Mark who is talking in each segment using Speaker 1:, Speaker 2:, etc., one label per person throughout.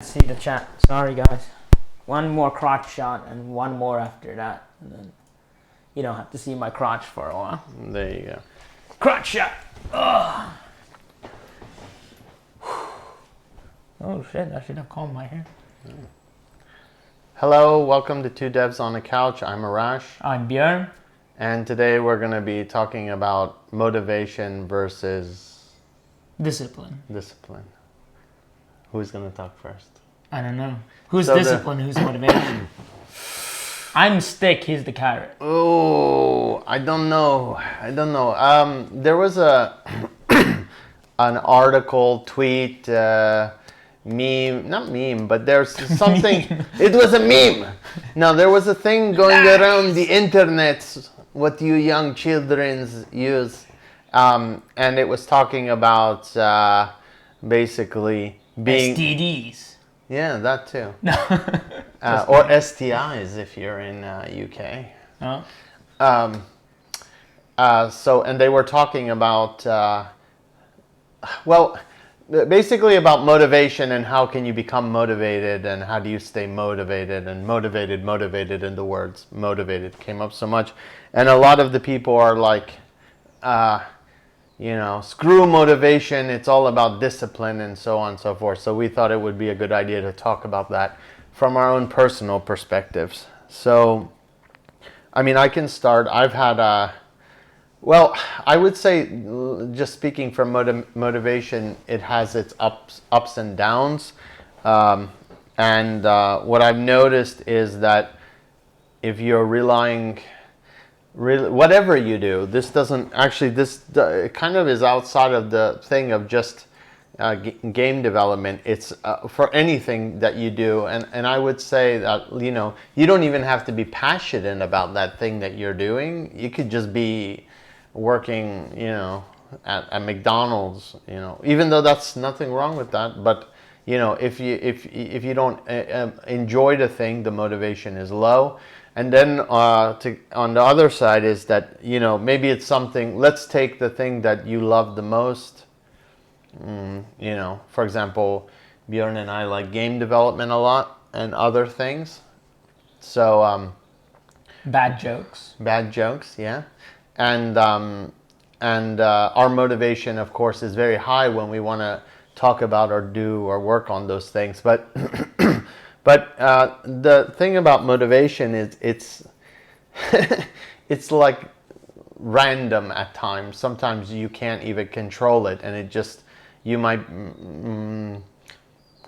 Speaker 1: See the chat. Sorry, guys. One more crotch shot and one more after that. And then you don't have to see my crotch for a while.
Speaker 2: There you go.
Speaker 1: Crotch shot! Ugh. Oh shit, I should have combed my hair.
Speaker 2: Hello, welcome to Two Devs on the Couch. I'm Arash.
Speaker 1: I'm Björn.
Speaker 2: And today we're going to be talking about motivation versus
Speaker 1: Discipline.
Speaker 2: discipline. Who's going to talk first?
Speaker 1: I don't know. Who's
Speaker 2: So
Speaker 1: discipline, who's motivation? I'm stick, he's the carrot.
Speaker 2: Oh, I don't know. There was an article, tweet, meme, not meme, but there's something. It was a meme. No, there was a thing going around the internet, what you young children use. And it was talking about basically being...
Speaker 1: STDs.
Speaker 2: Yeah, that too.
Speaker 1: No.
Speaker 2: Or STIs if you're in UK.
Speaker 1: Oh.
Speaker 2: And they were talking about, basically about motivation and how can you become motivated and how do you stay motivated, and motivated, and the words motivated came up so much. And a lot of the people are like, screw motivation, it's all about discipline and so on and so forth. So we thought it would be a good idea to talk about that from our own personal perspectives. So, I mean, I can start. I've had I would say, just speaking from motivation, it has its ups and downs. And what I've noticed is that if you're relying... whatever you do, this kind of is outside of the thing of just game development. It's for anything that you do, and I would say that you don't even have to be passionate about that thing that you're doing. You could just be working at McDonald's, even though that's nothing wrong with that, but if you don't enjoy the thing, the motivation is low. And then on the other side is that, maybe it's something, let's take the thing that you love the most. For example, Björn and I like game development a lot and other things. So...
Speaker 1: Bad jokes.
Speaker 2: Bad jokes, yeah. And our motivation, of course, is very high when we want to talk about or do or work on those things. But... But the thing about motivation is it's like random at times. Sometimes you can't even control it, and you might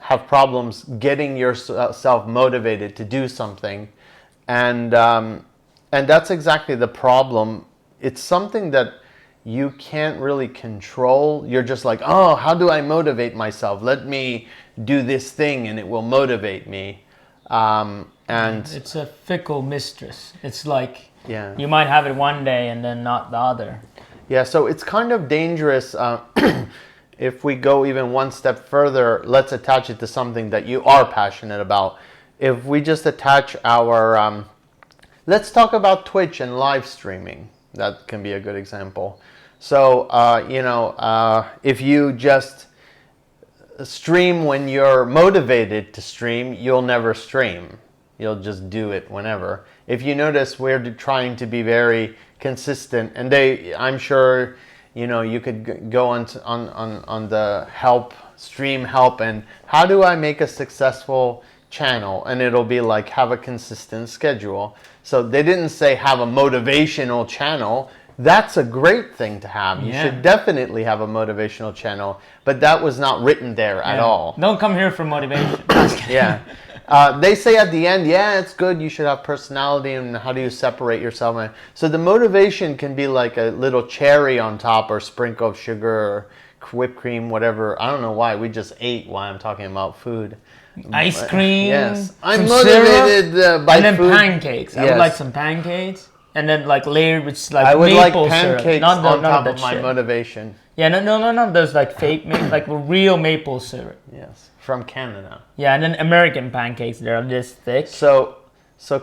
Speaker 2: have problems getting yourself motivated to do something, and that's exactly the problem. It's something that you can't really control. You're just like, oh, how do I motivate myself? Let me do this thing and it will motivate me. And
Speaker 1: it's a fickle mistress. It's like,
Speaker 2: yeah,
Speaker 1: you might have it one day and then not the other.
Speaker 2: Yeah, so it's kind of dangerous. If we go even one step further, let's attach it to something that you are passionate about. If we just attach our, let's talk about Twitch and live streaming. That can be a good example. So, if you just stream when you're motivated to stream, you'll never stream. You'll just do it whenever. If you notice, we're trying to be very consistent, and I'm sure, you could go on the stream help, and how do I make a successful channel? And it'll be like, have a consistent schedule. So they didn't say have a motivational channel. That's a great thing to have. You should definitely have a motivational channel, but that was not written there at all.
Speaker 1: Don't come here for motivation.
Speaker 2: Yeah. They say at the end, it's good, you should have personality, and how do you separate yourself? So the motivation can be like a little cherry on top, or sprinkle of sugar, or whipped cream, whatever. I don't know why. We just ate while I'm talking about food.
Speaker 1: Ice cream.
Speaker 2: Yes. I'm motivated by
Speaker 1: and then
Speaker 2: food.
Speaker 1: Pancakes. I would like some pancakes. And then layered with
Speaker 2: I would
Speaker 1: maple
Speaker 2: like pancakes
Speaker 1: syrup.
Speaker 2: on top of my motivation.
Speaker 1: Yeah, no. Those fake, real maple syrup.
Speaker 2: Yes, from Canada.
Speaker 1: Yeah, and then American pancakes. They're this thick.
Speaker 2: So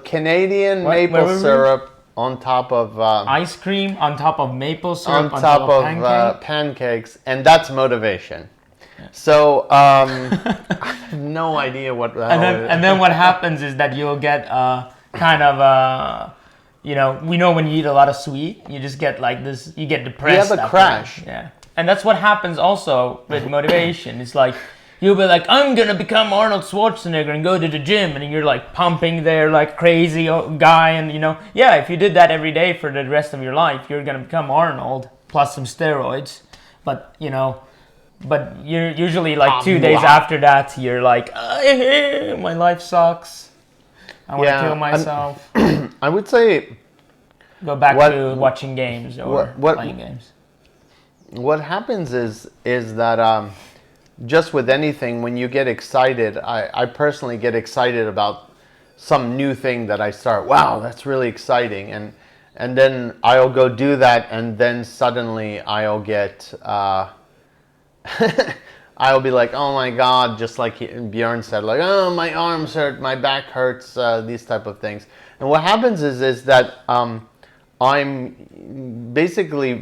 Speaker 2: Canadian maple syrup on top of
Speaker 1: ice cream on top of maple syrup
Speaker 2: on top of pancakes, and that's motivation. So I have no idea what the hell
Speaker 1: And then what happens is that you'll get kind of we know when you eat a lot of sweet, you just get like this, you get depressed.
Speaker 2: You have a
Speaker 1: after
Speaker 2: crash.
Speaker 1: that. Yeah. And that's what happens also with motivation. It's like, you'll be like, I'm going to become Arnold Schwarzenegger and go to the gym. And you're like pumping there like crazy guy. And, if you did that every day for the rest of your life, you're going to become Arnold plus some steroids. But you're usually like 2 days after that, you're like, my life sucks. I want to kill myself.
Speaker 2: I would say
Speaker 1: go back to watching games or playing games.
Speaker 2: What happens is that just with anything, when you get excited, I personally get excited about some new thing that I start. Wow, that's really exciting, and then I'll go do that, and then suddenly I'll get I'll be like, oh my God, just like Bjorn said, like, oh, my arms hurt, my back hurts, these type of things. And what happens is that I'm basically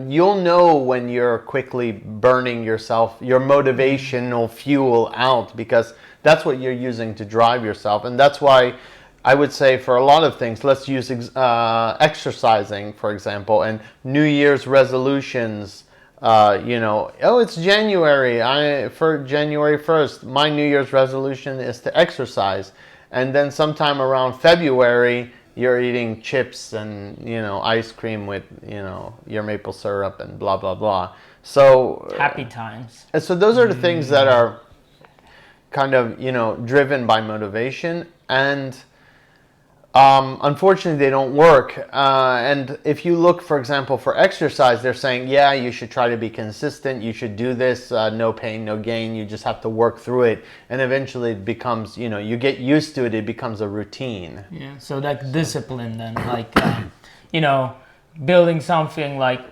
Speaker 2: you'll know when you're quickly burning yourself, your motivational fuel out, because that's what you're using to drive yourself. And that's why I would say for a lot of things, let's use exercising, for example, and New Year's resolutions. It's January. For January 1st, my New Year's resolution is to exercise. And then sometime around February, you're eating chips and, ice cream with, your maple syrup and blah, blah, blah. So
Speaker 1: happy times.
Speaker 2: So those are the things that are kind of, driven by motivation. And unfortunately, they don't work. And if you look, for example, for exercise, they're saying, yeah, you should try to be consistent. You should do this. No pain, no gain. You just have to work through it. And eventually it becomes, you get used to it. It becomes a routine.
Speaker 1: Yeah. So like discipline then, like, building something like,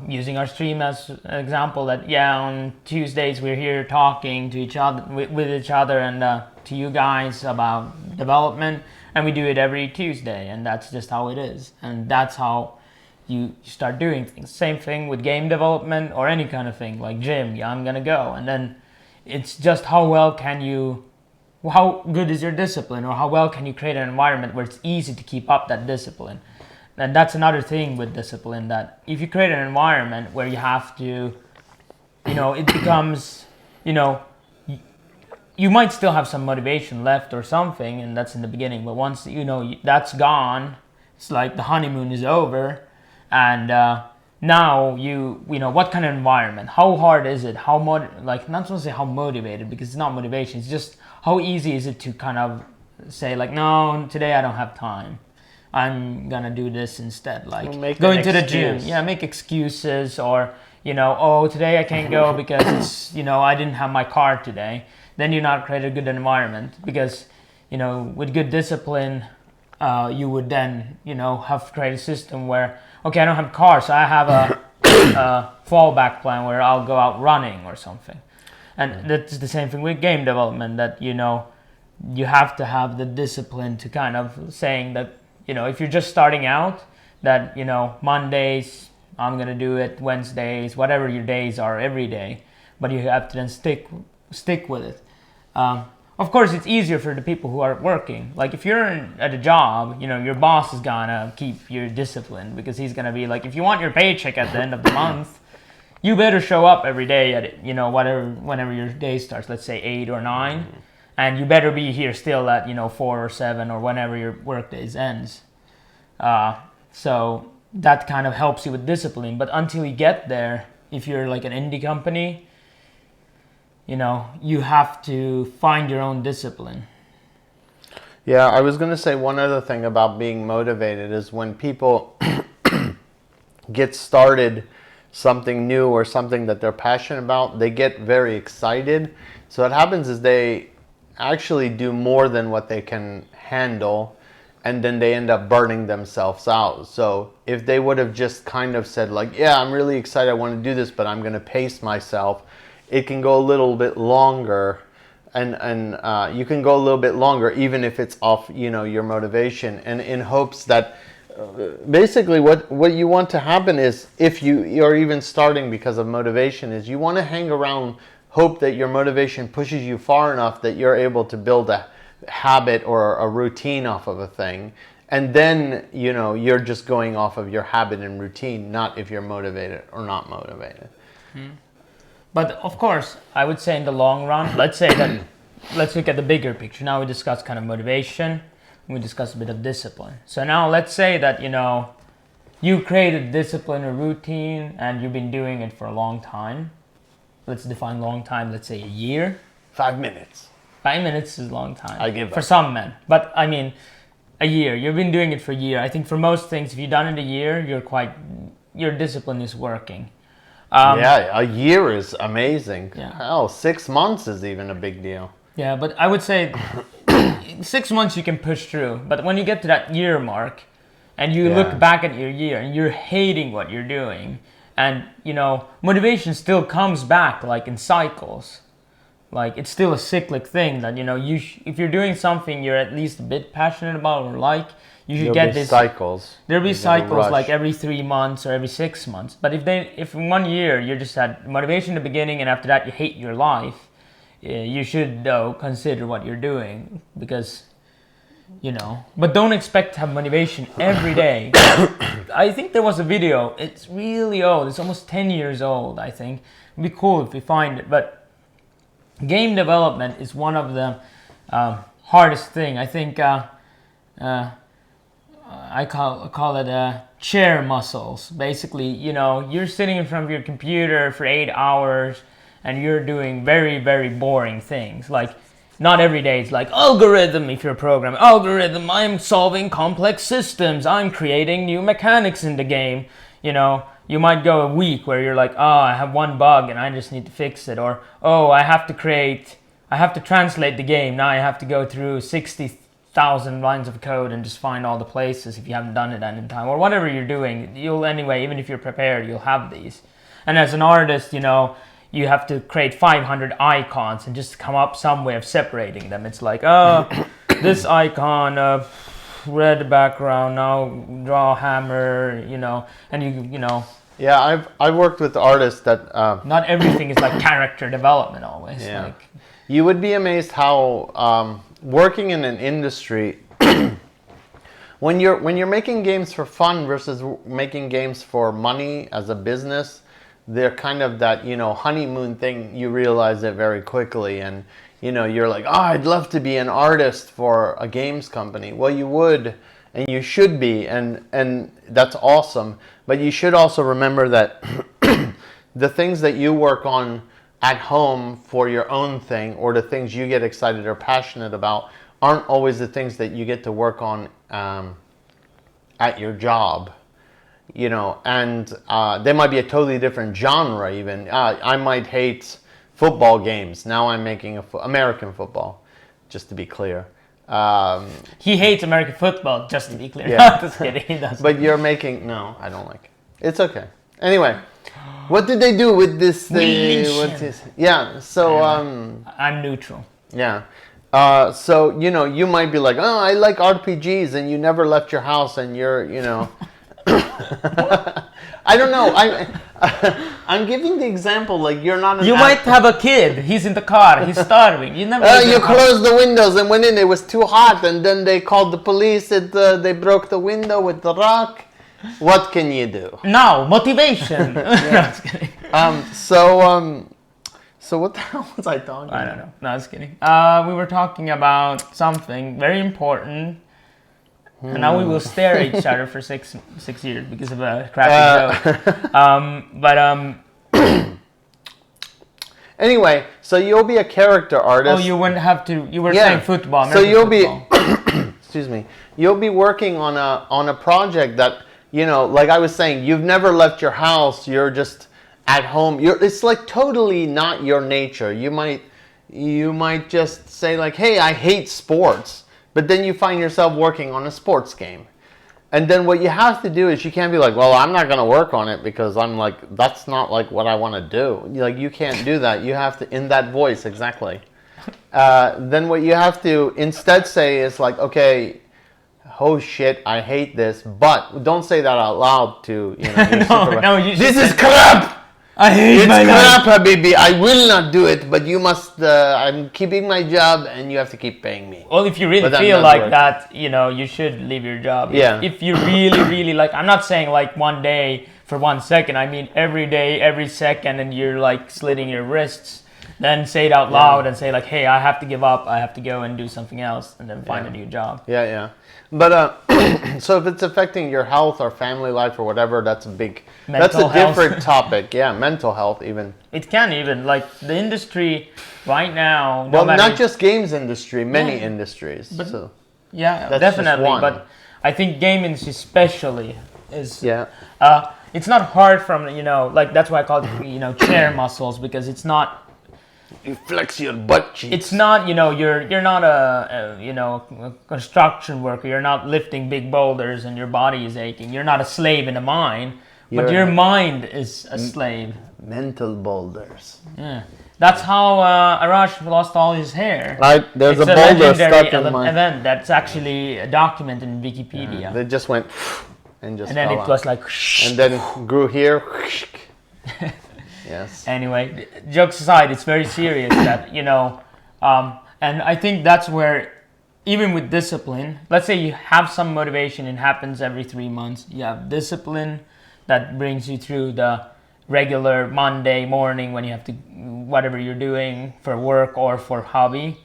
Speaker 1: using our stream as an example that, on Tuesdays we're here talking to each other, with each other and to you guys about development. And we do it every Tuesday, and that's just how it is. And that's how you start doing things. Same thing with game development or any kind of thing, like gym. Yeah, I'm going to go. And then it's just how good is your discipline, or how well can you create an environment where it's easy to keep up that discipline. And that's another thing with discipline, that if you create an environment where you have to, it becomes, you might still have some motivation left or something, and that's in the beginning. But once that's gone, it's like the honeymoon is over, and now what kind of environment? How hard is it? Not to say how motivated, because it's not motivation. It's just how easy is it to kind of say like, no, today I don't have time. I'm gonna do this instead. Like going to the gym. Yeah, make excuses, or today I can't go because it's I didn't have my car today. Then you're not creating a good environment, because with good discipline you would then have created a system where, okay, I don't have a car, so I have a fallback plan where I'll go out running or something. And that's the same thing with game development, that you have to have the discipline to kind of saying that if you're just starting out, that Mondays I'm gonna do it, Wednesdays, whatever your days are, every day, but you have to then stick with it. Of course, it's easier for the people who are working. Like if you're at a job, your boss is gonna keep your discipline, because he's gonna be like, if you want your paycheck at the end of the month, you better show up every day at whenever your day starts. Let's say 8 or 9, and you better be here still at 4 or 7 or whenever your work days ends. So that kind of helps you with discipline. But until you get there, if you're like an indie company, you have to find your own discipline.
Speaker 2: Yeah, I was going to say one other thing about being motivated is when people get started something new or something that they're passionate about, they get very excited. So what happens is they actually do more than what they can handle, and then they end up burning themselves out. So if they would have just kind of said like, yeah, I'm really excited, I want to do this, but I'm going to pace myself, it can go a little bit longer, and you can go a little bit longer even if it's off your motivation, and in hopes that basically what you want to happen is, if you're even starting because of motivation, is you want to hang around hope that your motivation pushes you far enough that you're able to build a habit or a routine off of a thing. And then, you're just going off of your habit and routine, not if you're motivated or not motivated.
Speaker 1: But of course, I would say in the long run, let's look at the bigger picture. Now we discussed kind of motivation, we discussed a bit of discipline. So now let's say that, you created discipline or routine and you've been doing it for a long time. Let's define long time, let's say a year.
Speaker 2: 5 minutes.
Speaker 1: 5 minutes is a long time.
Speaker 2: I give up.
Speaker 1: For some men. But I mean, a year. You've been doing it for a year. I think for most things, if you've done it a year, your discipline is working.
Speaker 2: A year is amazing.
Speaker 1: Yeah.
Speaker 2: Hell, 6 months is even a big deal.
Speaker 1: Yeah, but I would say 6 months you can push through. But when you get to that year mark and you look back at your year and you're hating what you're doing, and motivation still comes back like in cycles. Like it's still a cyclic thing that if you're doing something you're at least a bit passionate about or you should get this
Speaker 2: cycles.
Speaker 1: There'll be cycles like every 3 months or every 6 months. But if in 1 year you just had motivation in the beginning and after that you hate your life, you should consider what you're doing because But don't expect to have motivation every day. I think there was a video. It's really old. It's almost 10 years old. I think it'd be cool if we find it. But game development is one of the hardest thing. I think I call it chair muscles. Basically, you're sitting in front of your computer for 8 hours and you're doing very, very boring things. Like not every day it's like algorithm if you're a programmer. Algorithm, I'm solving complex systems. I'm creating new mechanics in the game. You might go a week where you're like, oh, I have one bug and I just need to fix it. Or, oh, I have to translate the game. Now I have to go through 60,000 lines of code and just find all the places if you haven't done it in time. Or whatever you're doing, you'll anyway, even if you're prepared, you'll have these. And as an artist, you have to create 500 icons and just come up some way of separating them. It's like, oh, this icon, red background, now draw hammer, and you.
Speaker 2: Yeah, I've worked with artists that
Speaker 1: not everything is like character development always.
Speaker 2: Yeah.
Speaker 1: Like,
Speaker 2: you would be amazed how working in an industry when you're making games for fun versus making games for money as a business, they're kind of that honeymoon thing. You realize it very quickly, and you're like, oh, I'd love to be an artist for a games company. Well, you would, and you should be, and that's awesome. But you should also remember that the things that you work on at home for your own thing, or the things you get excited or passionate about, aren't always the things that you get to work on at your job. And there might be a totally different genre even. I might hate football games. Now I'm making American football, just to be clear.
Speaker 1: He hates American football, just to be clear.
Speaker 2: Yeah.
Speaker 1: Just kidding. He doesn't.
Speaker 2: But you're making... No, I don't like it. It's okay. Anyway, what did they do with this thing? Yeah, so...
Speaker 1: I'm neutral.
Speaker 2: Yeah. So, you might be like, oh, I like RPGs, and you never left your house, and you're, I don't know. I'm giving the example like you're not.
Speaker 1: You might have a kid. He's in the car. He's starving. You never.
Speaker 2: You closed the windows and went in. It was too hot, and then they called the police. They broke the window with the rock. What can you do?
Speaker 1: Now motivation.
Speaker 2: So what the hell was I talking about?
Speaker 1: I don't know. No, I was kidding. We were talking about something very important. And now we will stare at each other for six years because of a crappy joke.
Speaker 2: Anyway, so you'll be a character artist.
Speaker 1: Oh, you wouldn't have to. You were saying football.
Speaker 2: So you'll
Speaker 1: football.
Speaker 2: Be. Excuse me. You'll be working on a project that like I was saying. You've never left your house. You're just at home. It's like totally not your nature. You might just say like, hey, I hate sports. But then you find yourself working on a sports game. And then what you have to do is you can't be like, well, I'm not going to work on it because I'm like, that's not like what I want to do. Like, you can't do that. You have to, in that voice, exactly. Then what you have to instead say is like, okay, oh shit, I hate this. But don't say that out loud to, your supervisor.
Speaker 1: No,
Speaker 2: this is crap!
Speaker 1: I hate
Speaker 2: It's
Speaker 1: my life.
Speaker 2: crap, Habibi. I will not do it, but you must. I'm keeping my job, and you have to keep paying me.
Speaker 1: Well, if you really
Speaker 2: But I'm
Speaker 1: feel
Speaker 2: not
Speaker 1: like
Speaker 2: working.
Speaker 1: that, you should leave your job.
Speaker 2: Yeah.
Speaker 1: If you really, really like, I'm not saying like one day for 1 second. I mean every day, every second, and you're like slitting your wrists. Then say it out loud and say like, hey, I have to give up. I have to go and do something else, and then find a new job.
Speaker 2: Yeah. But so if it's affecting your health or family life or whatever, that's a
Speaker 1: Mental
Speaker 2: a
Speaker 1: health.
Speaker 2: different topic. Yeah, mental health even.
Speaker 1: It can even like the industry right now.
Speaker 2: Well, not just games industry, many industries.
Speaker 1: But-
Speaker 2: So
Speaker 1: Yeah,
Speaker 2: That's just
Speaker 1: definitely.
Speaker 2: one.
Speaker 1: But I think gaming especially is.
Speaker 2: yeah,
Speaker 1: It's not hard from like that's why I call it chair muscles, because it's not.
Speaker 2: you flex your butt cheeks.
Speaker 1: It's not you're not a construction worker. You're not lifting big boulders and your body is aching. You're not a slave in a mine, but
Speaker 2: You're-
Speaker 1: your mind is a slave.
Speaker 2: mental boulders.
Speaker 1: Yeah. That's how Arash lost all his hair.
Speaker 2: There's
Speaker 1: It's
Speaker 2: a boulder
Speaker 1: legendary
Speaker 2: stuck in my.
Speaker 1: event that's actually documented in Wikipedia.
Speaker 2: They just went and just.
Speaker 1: And then
Speaker 2: fell
Speaker 1: it
Speaker 2: out.
Speaker 1: was like.
Speaker 2: And then grew here. Yes.
Speaker 1: Anyway, jokes aside, it's very serious that and I think that's where, even with discipline, let's say you have some motivation, it happens every 3 months. You have discipline that brings you through the regular Monday morning when you have to whatever you're doing for work or for hobby,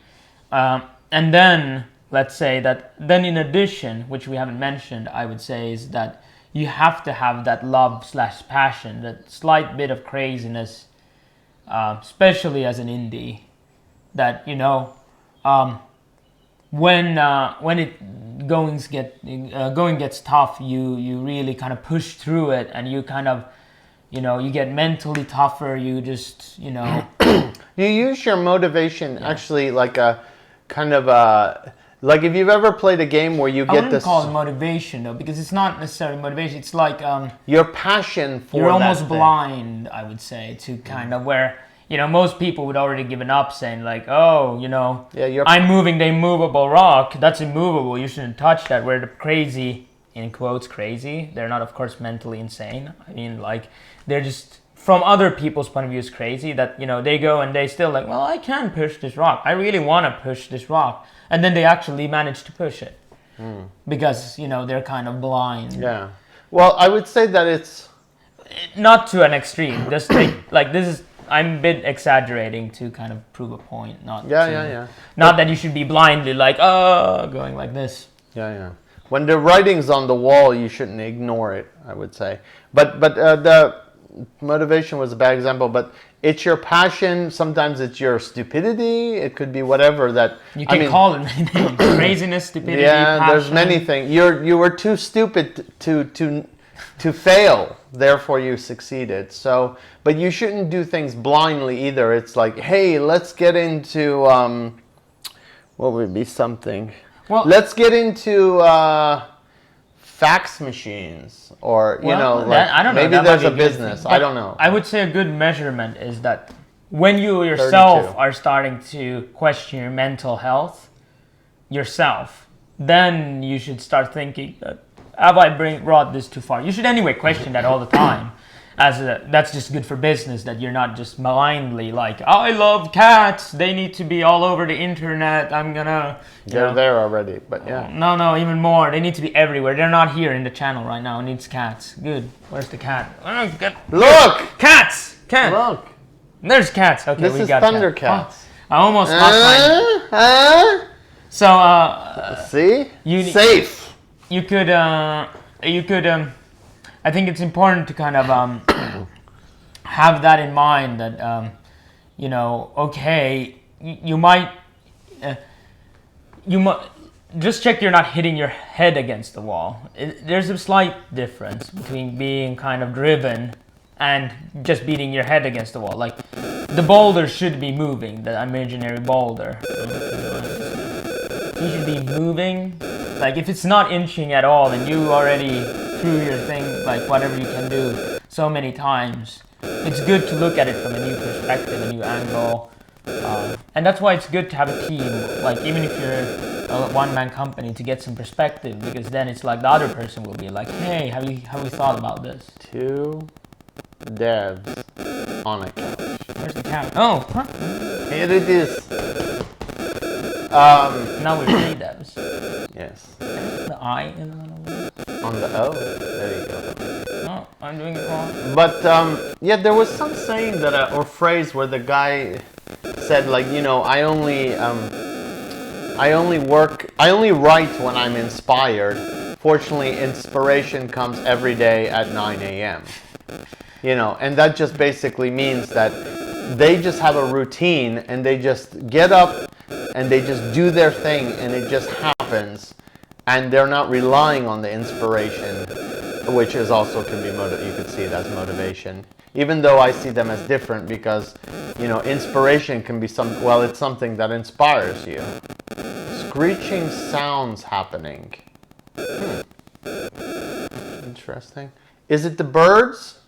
Speaker 1: and then let's say that then in addition, which we haven't mentioned, I would say is that you have to have that love/passion, that slight bit of craziness, especially as an indie, that when it going gets tough, you really kind of push through it, and you kind of you get mentally tougher. You just
Speaker 2: You use your motivation actually like a kind of a. Like if you've ever played a game where you
Speaker 1: I
Speaker 2: get
Speaker 1: wouldn't
Speaker 2: this,
Speaker 1: call it motivation though, because it's not necessarily motivation. It's like
Speaker 2: your passion for
Speaker 1: you're
Speaker 2: that
Speaker 1: almost
Speaker 2: thing.
Speaker 1: blind, I would say, to kind of where most people would already given up, saying like, oh, I'm moving the immovable rock. That's immovable. You shouldn't touch that. Where the crazy, in quotes, crazy, they're not, of course, mentally insane. I mean, like, they're just from other people's point of view is crazy that they go and they still like, well, I can push this rock. I really want to push this rock. And then they actually manage to push it because they're kind of blind.
Speaker 2: Yeah. Well, I would say that it's
Speaker 1: Not to an extreme. Just take like this is. I'm a bit exaggerating to kind of prove a point. Not that you should be blindly like going like this.
Speaker 2: Yeah. When the writing's on the wall, you shouldn't ignore it, I would say. But the motivation was a bad example. But it's your passion. Sometimes it's your stupidity. It could be whatever that.
Speaker 1: You can call it many names. Craziness, stupidity,
Speaker 2: Yeah,
Speaker 1: passion.
Speaker 2: there's many things. You were too stupid to fail. Therefore, you succeeded. So, but you shouldn't do things blindly either. It's like, hey, let's get into what would be something.
Speaker 1: Well,
Speaker 2: Let's get into fax machines, or
Speaker 1: I don't know.
Speaker 2: maybe
Speaker 1: That
Speaker 2: there's
Speaker 1: might
Speaker 2: a
Speaker 1: be good
Speaker 2: business.
Speaker 1: thing.
Speaker 2: I
Speaker 1: But
Speaker 2: don't know.
Speaker 1: I would say a good measurement is that when you yourself
Speaker 2: 32.
Speaker 1: are starting to question your mental health yourself, then you should start thinking that have I brought this too far? You should anyway question that all the time. That's just good for business, that you're not just blindly like, I love cats, they need to be all over the internet, I'm gonna
Speaker 2: They're there already, but yeah.
Speaker 1: No, even more. They need to be everywhere. They're not here in the channel right now. It needs cats. Good. Where's the cat?
Speaker 2: Look!
Speaker 1: Cats! Cat!
Speaker 2: Look!
Speaker 1: There's cats. Okay,
Speaker 2: This
Speaker 1: we
Speaker 2: is
Speaker 1: got
Speaker 2: Thundercats.
Speaker 1: Cats. Oh, I almost lost mine. So,
Speaker 2: See?
Speaker 1: you-
Speaker 2: Safe.
Speaker 1: you could, I think it's important to kind of have that in mind that, okay, you might just check you're not hitting your head against the wall. There's a slight difference between being kind of driven and just beating your head against the wall. Like, the boulder should be moving, the imaginary boulder. He should be moving. Like, if it's not inching at all, then you already threw your thing, like, whatever you can do, so many times. It's good to look at it from a new perspective, a new angle. And that's why it's good to have a team, like, even if you're a one-man company, to get some perspective, because then it's like the other person will be like, hey, have you thought about this?
Speaker 2: Two devs on a couch.
Speaker 1: Where's the couch? Oh, huh?
Speaker 2: Here it is.
Speaker 1: Now we read those.
Speaker 2: Yes.
Speaker 1: The I in the middle.
Speaker 2: On the O. There you go.
Speaker 1: Oh, I'm doing it wrong.
Speaker 2: But yeah, there was some saying that or phrase where the guy said, like, you know, I only write when I'm inspired. Fortunately, inspiration comes every day at 9 a.m. You know, and that just basically means that they just have a routine and they just get up and they just do their thing and it just happens, and they're not relying on the inspiration, which is also can be you could see it as motivation. Even though I see them as different, because, you know, inspiration can be it's something that inspires you. Screeching sounds happening. Interesting. Is it the birds?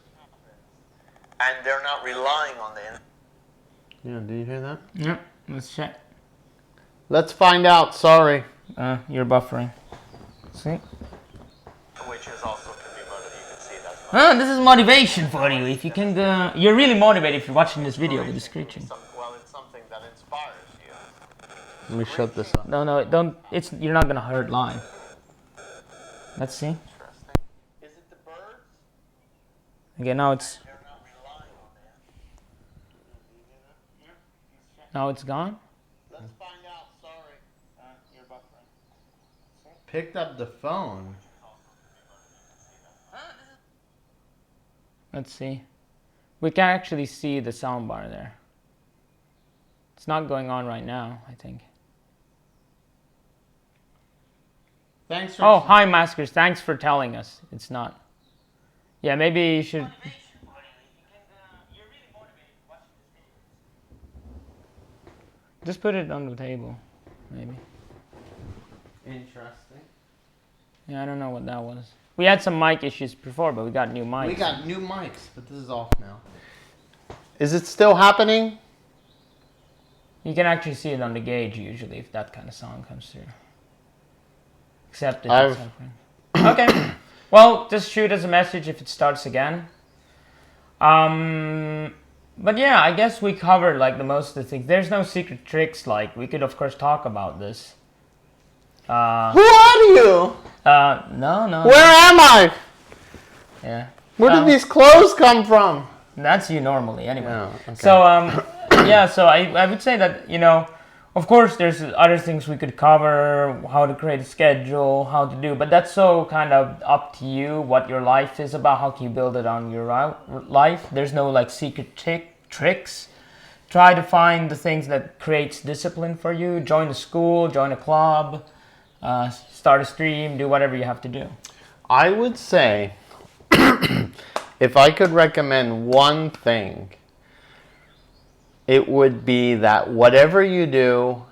Speaker 2: And they're not relying on the. Yeah, did you hear that?
Speaker 1: Yeah, let's check.
Speaker 2: Let's find out. Sorry.
Speaker 1: You're buffering. See?
Speaker 2: Which is also can be motivated. You can see that.
Speaker 1: This is motivation for you. If you can, you're really motivated if you're watching this video with the screeching.
Speaker 2: Well, it's something that inspires you. Let me shut this up.
Speaker 1: No, don't. You're not gonna hear it live. Let's see.
Speaker 2: Interesting. Is it the birds?
Speaker 1: Okay, now it's.
Speaker 2: They're not relying on it.
Speaker 1: Now it's gone.
Speaker 2: Let's find out. Sorry. You're buffering. Picked up the phone.
Speaker 1: Let's see. We can actually see the soundbar there. It's not going on right now, I think.
Speaker 2: Thanks for.
Speaker 1: Oh, hi, Maskers. Thanks for telling us. It's not. Yeah, maybe you should. Just put it on the table, maybe.
Speaker 2: Interesting.
Speaker 1: Yeah, I don't know what that was. We had some mic issues before, but we got new mics.
Speaker 2: We got new mics, but this is off now. Is it still happening?
Speaker 1: You can actually see it on the gauge usually if that kind of sound comes through. Except if
Speaker 2: I've-
Speaker 1: it's happening. Okay. Well, just shoot us a message if it starts again. But yeah, I guess we covered like the most of the things. There's no secret tricks. Like we could of course talk about this.
Speaker 2: Who are you?
Speaker 1: No.
Speaker 2: Where am I?
Speaker 1: Yeah.
Speaker 2: Where did these clothes come from?
Speaker 1: That's you normally anyway.
Speaker 2: Oh, okay.
Speaker 1: So yeah, so I would say that, you know, of course there's other things we could cover, how to create a schedule, how to do, but that's so kind of up to you what your life is about, how can you build it on your life. There's no like secret tricks. Try to find the things that creates discipline for you. Join a school, join a club, start a stream, do whatever you have to do.
Speaker 2: I would say, if I could recommend one thing, it would be that whatever you do,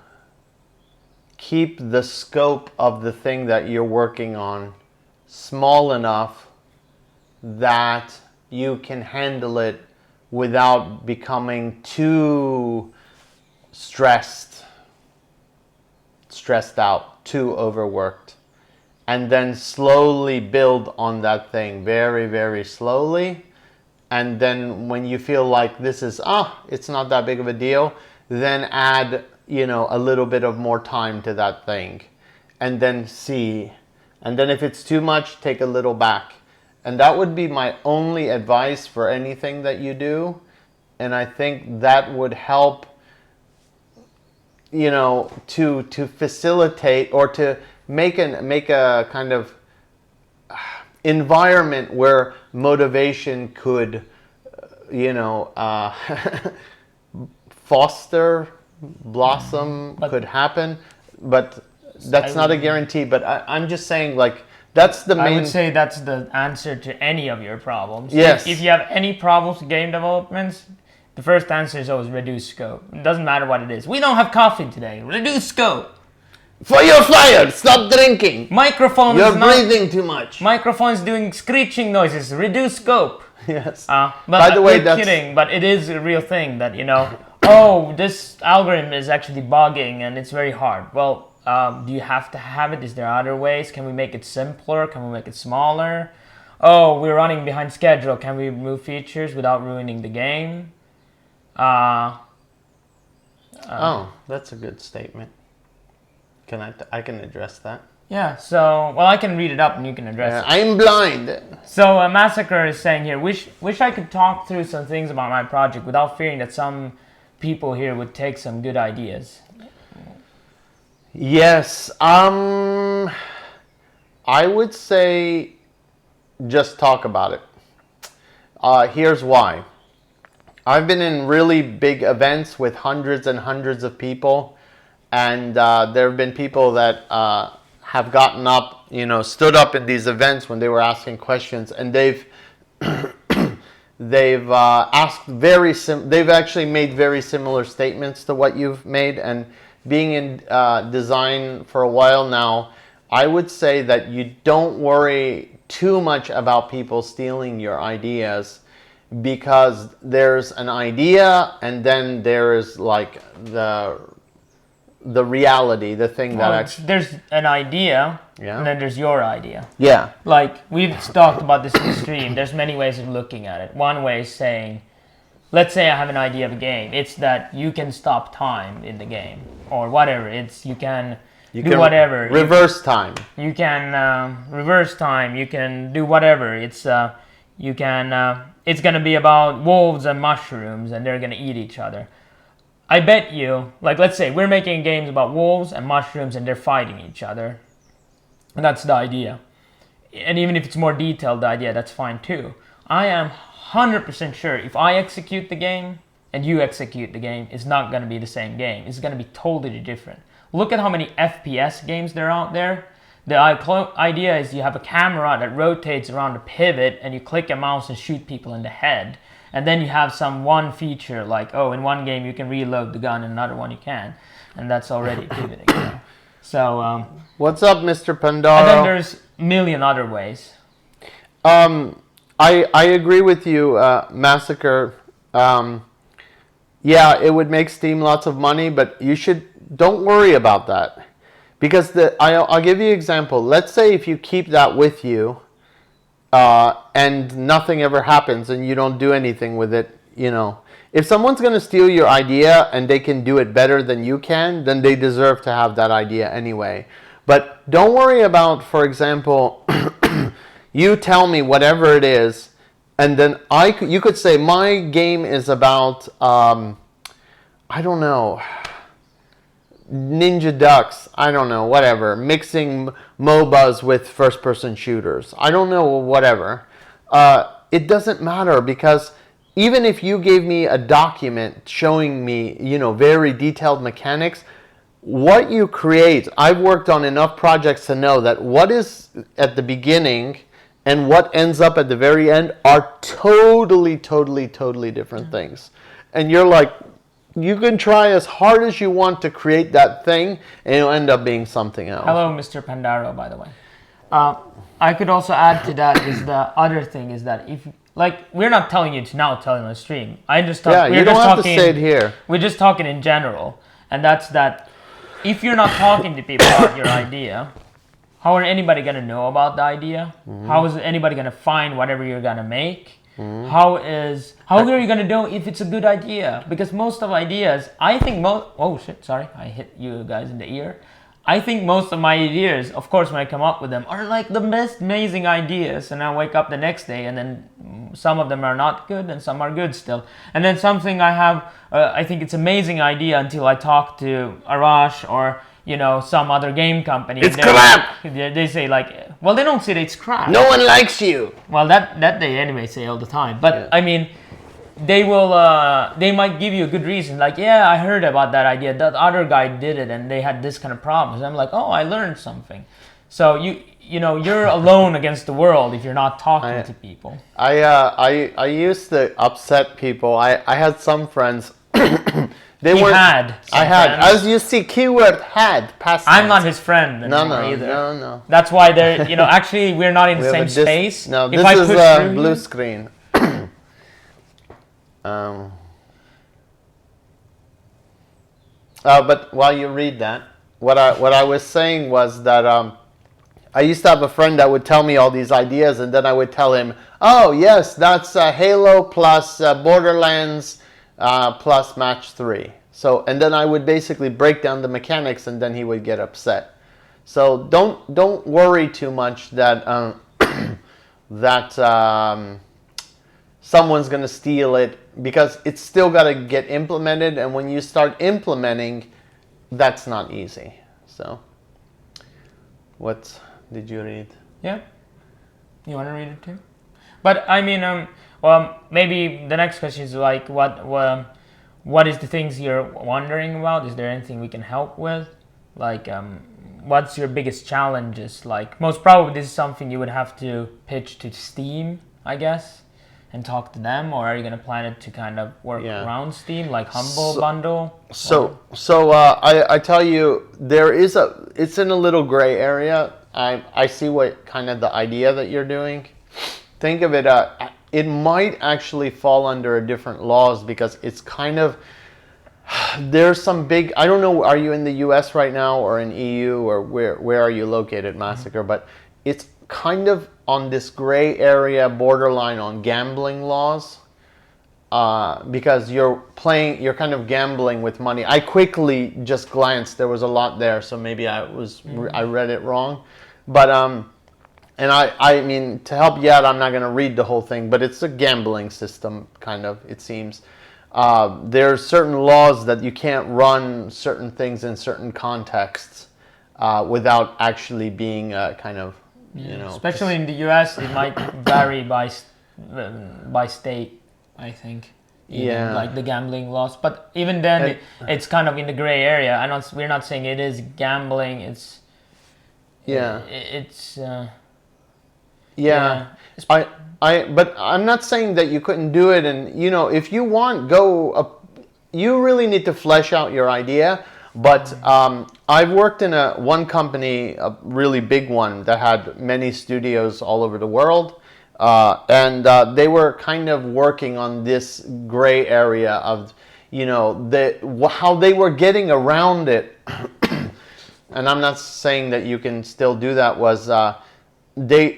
Speaker 2: keep the scope of the thing that you're working on small enough that you can handle it without becoming too stressed out, too overworked. And then slowly build on that thing very, very slowly. And then when you feel like this is, it's not that big of a deal, then add, you know, a little bit of more time to that thing. And then see. And then if it's too much, take a little back. And that would be my only advice for anything that you do. And I think that would help, you know, to facilitate or to make a kind of environment where motivation could, foster, blossom, could happen. But that's not a guarantee. But I'm just saying, like, that's the main.
Speaker 1: I would say that's the answer to any of your problems.
Speaker 2: Yes.
Speaker 1: If you have any problems with game development, the first answer is always reduce scope. It doesn't matter what it is. We don't have coffee today. Reduce scope.
Speaker 2: For your fire, stop drinking.
Speaker 1: Microphone
Speaker 2: You're
Speaker 1: is not,
Speaker 2: breathing too much.
Speaker 1: Microphone's doing screeching noises. Reduce scope.
Speaker 2: Yes.
Speaker 1: But
Speaker 2: By the way,
Speaker 1: we're kidding. But it is a real thing that, you know, this algorithm is actually bugging and it's very hard. Well, do you have to have it? Is there other ways? Can we make it simpler? Can we make it smaller? Oh, we're running behind schedule. Can we remove features without ruining the game?
Speaker 2: Oh, that's a good statement. I can address that.
Speaker 1: Yeah, so, well, I can read it up and you can address it.
Speaker 2: I'm blind.
Speaker 1: So, Massacre is saying here, wish I could talk through some things about my project without fearing that some people here would take some good ideas.
Speaker 2: Yes, I would say just talk about it. Here's why. I've been in really big events with hundreds and hundreds of people, and there have been people that have gotten up, stood up in these events when they were asking questions, and they've asked they've actually made very similar statements to what you've made. And being in design for a while now, I would say that you don't worry too much about people stealing your ideas, because there's an idea and then there is like the reality, the thing that actually...
Speaker 1: There's an idea,
Speaker 2: Yeah.
Speaker 1: and then there's your idea.
Speaker 2: Yeah.
Speaker 1: Like, we've talked about this in the stream. There's many ways of looking at it. One way is saying, let's say I have an idea of a game. It's that you can stop time in the game, or whatever. It's you can do whatever.
Speaker 2: Reverse time.
Speaker 1: You can reverse time. You can do whatever. It's it's gonna be about wolves and mushrooms, and they're gonna eat each other. I bet you, like, let's say we're making games about wolves and mushrooms and they're fighting each other. And that's the idea. And even if it's more detailed, the idea, that's fine too. I am 100% sure if I execute the game and you execute the game, it's not going to be the same game. It's going to be totally different. Look at how many FPS games there are out there. The idea is you have a camera that rotates around a pivot and you click a mouse and shoot people in the head. And then you have some one feature like, in one game you can reload the gun, in another one you can. And that's already pivoting. So,
Speaker 2: what's up, Mr. Pandaro?
Speaker 1: And then there's a million other ways.
Speaker 2: I agree with you, Massacre. Yeah, it would make Steam lots of money, but don't worry about that. Because I'll give you an example. Let's say if you keep that with you, and nothing ever happens and you don't do anything with it, if someone's going to steal your idea and they can do it better than you can, then they deserve to have that idea anyway. But don't worry about, for example, you tell me whatever it is, and then you could say my game is about, I don't know, Ninja Ducks, I don't know, whatever, mixing MOBAs with first-person shooters. I don't know, whatever. It doesn't matter, because even if you gave me a document showing me, very detailed mechanics, what you create, I've worked on enough projects to know that what is at the beginning and what ends up at the very end are totally, totally, totally different things. And you're like, you can try as hard as you want to create that thing, and it'll end up being something else.
Speaker 1: Hello, Mr. Pandaro, by the way. I could also add to that is the other thing is that if, like, we're not telling you to now tell on the stream. You don't have to say it here. We're just talking in general, and that's that. If you're not talking to people about your idea, how are anybody gonna know about the idea? Mm-hmm. How is anybody gonna find whatever you're gonna make? Mm-hmm. How are you gonna know if it's a good idea? Because most of ideas, I think oh shit, sorry, I hit you guys in the ear. I think most of my ideas, of course, when I come up with them, are like the best amazing ideas, and I wake up the next day, and then some of them are not good, and some are good still. And then something I have, I think it's amazing idea until I talk to Arash or some other game company.
Speaker 2: It's crap!
Speaker 1: They say like, well, they don't say that it's crap.
Speaker 2: No one likes you!
Speaker 1: Well, that they anyway say all the time. But, yeah. I mean, they will, they might give you a good reason. Like, yeah, I heard about that idea. That other guy did it, and they had this kind of problems. I'm like, oh, I learned something. So, you're alone against the world if you're not talking to people.
Speaker 2: I used to upset people. I had some friends...
Speaker 1: I had.
Speaker 2: As you see, keyword had. Past
Speaker 1: I'm not his friend anymore either.
Speaker 2: No.
Speaker 1: That's why they're, actually we're not in the same space.
Speaker 2: No, this is a blue screen. But while you read that, what I was saying was that I used to have a friend that would tell me all these ideas, and then I would tell him, oh yes, that's Halo plus Borderlands plus match 3. So, and then I would basically break down the mechanics, and then he would get upset. So don't worry too much that that someone's going to steal it, because it's still got to get implemented, and when you start implementing, that's not easy. So, what did you read?
Speaker 1: Yeah, you want to read it too? But I mean, well, maybe the next question is like, what is the things you're wondering about? Is there anything we can help with? Like, what's your biggest challenges? Like, most probably this is something you would have to pitch to Steam, I guess, and talk to them, or are you going to plan it to kind of work around Steam, like Humble Bundle?
Speaker 2: I tell you, it's in a little gray area. I see what kind of the idea that you're doing. Think of it, it might actually fall under a different laws, because it's kind of, there's some big, I don't know, are you in the US right now or in EU, or where are you located, Massacre? But it's kind of on this gray area, borderline on gambling laws, because you're kind of gambling with money. I quickly just glanced, there was a lot there, so maybe I read it wrong. But and I mean, to help you out, I'm not going to read the whole thing, but it's a gambling system, kind of, it seems. There's certain laws that you can't run certain things in certain contexts without actually being kind of, you know.
Speaker 1: Especially in the US, it might vary by state, I think. Even, like the gambling laws. But even then, it's kind of in the gray area. We're not saying it is gambling. It's
Speaker 2: but I'm not saying that you couldn't do it, and you know, if you want, you really need to flesh out your idea. But I've worked in one company, a really big one that had many studios all over the world, and they were kind of working on this gray area of, you know, how they were getting around it. And I'm not saying that you can still do that. Was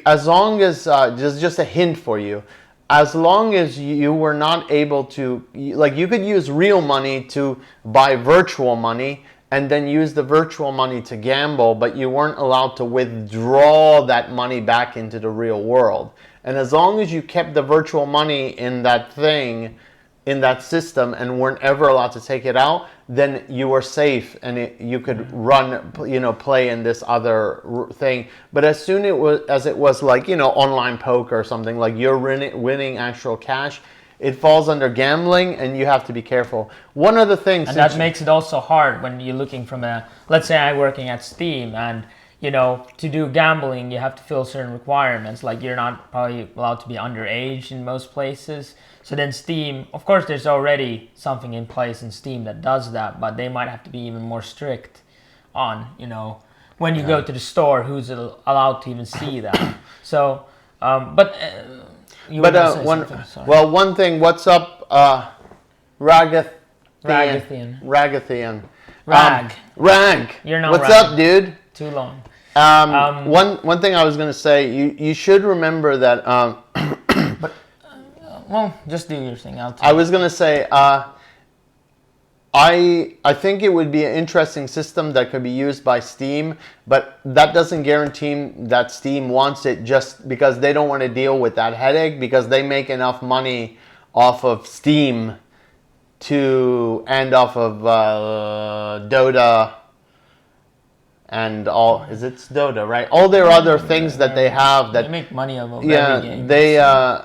Speaker 2: as long as just a hint for you, as long as you were not able to, like, you could use real money to buy virtual money and then use the virtual money to gamble, but you weren't allowed to withdraw that money back into the real world. And as long as you kept the virtual money in that thing, in that system, and weren't ever allowed to take it out, then you were safe, and you could run, you know, play in this other thing. But as soon as it was like, you know, online poker or something, like you're winning actual cash, it falls under gambling, and you have to be careful. One of the things,
Speaker 1: and that makes it also hard when you're looking from let's say I'm working at Steam, and you know, to do gambling, you have to fill certain requirements. Like, you're not probably allowed to be underage in most places. So then Steam, of course, there's already something in place in Steam that does that, but they might have to be even more strict on, you know, when you go to the store, who's allowed to even see that. So, one
Speaker 2: thing. What's up,
Speaker 1: Ragathian.
Speaker 2: Rag.
Speaker 1: You're not.
Speaker 2: What's up, dude?
Speaker 1: Too long.
Speaker 2: One thing I was going to say, you should remember that.
Speaker 1: Well, just do your thing.
Speaker 2: I was going to say, I think it would be an interesting system that could be used by Steam, but that doesn't guarantee that Steam wants it, just because they don't want to deal with that headache, because they make enough money off of Steam and off of Dota and all. It's Dota, right? All their other things that they have that
Speaker 1: they make money off of
Speaker 2: every game. They're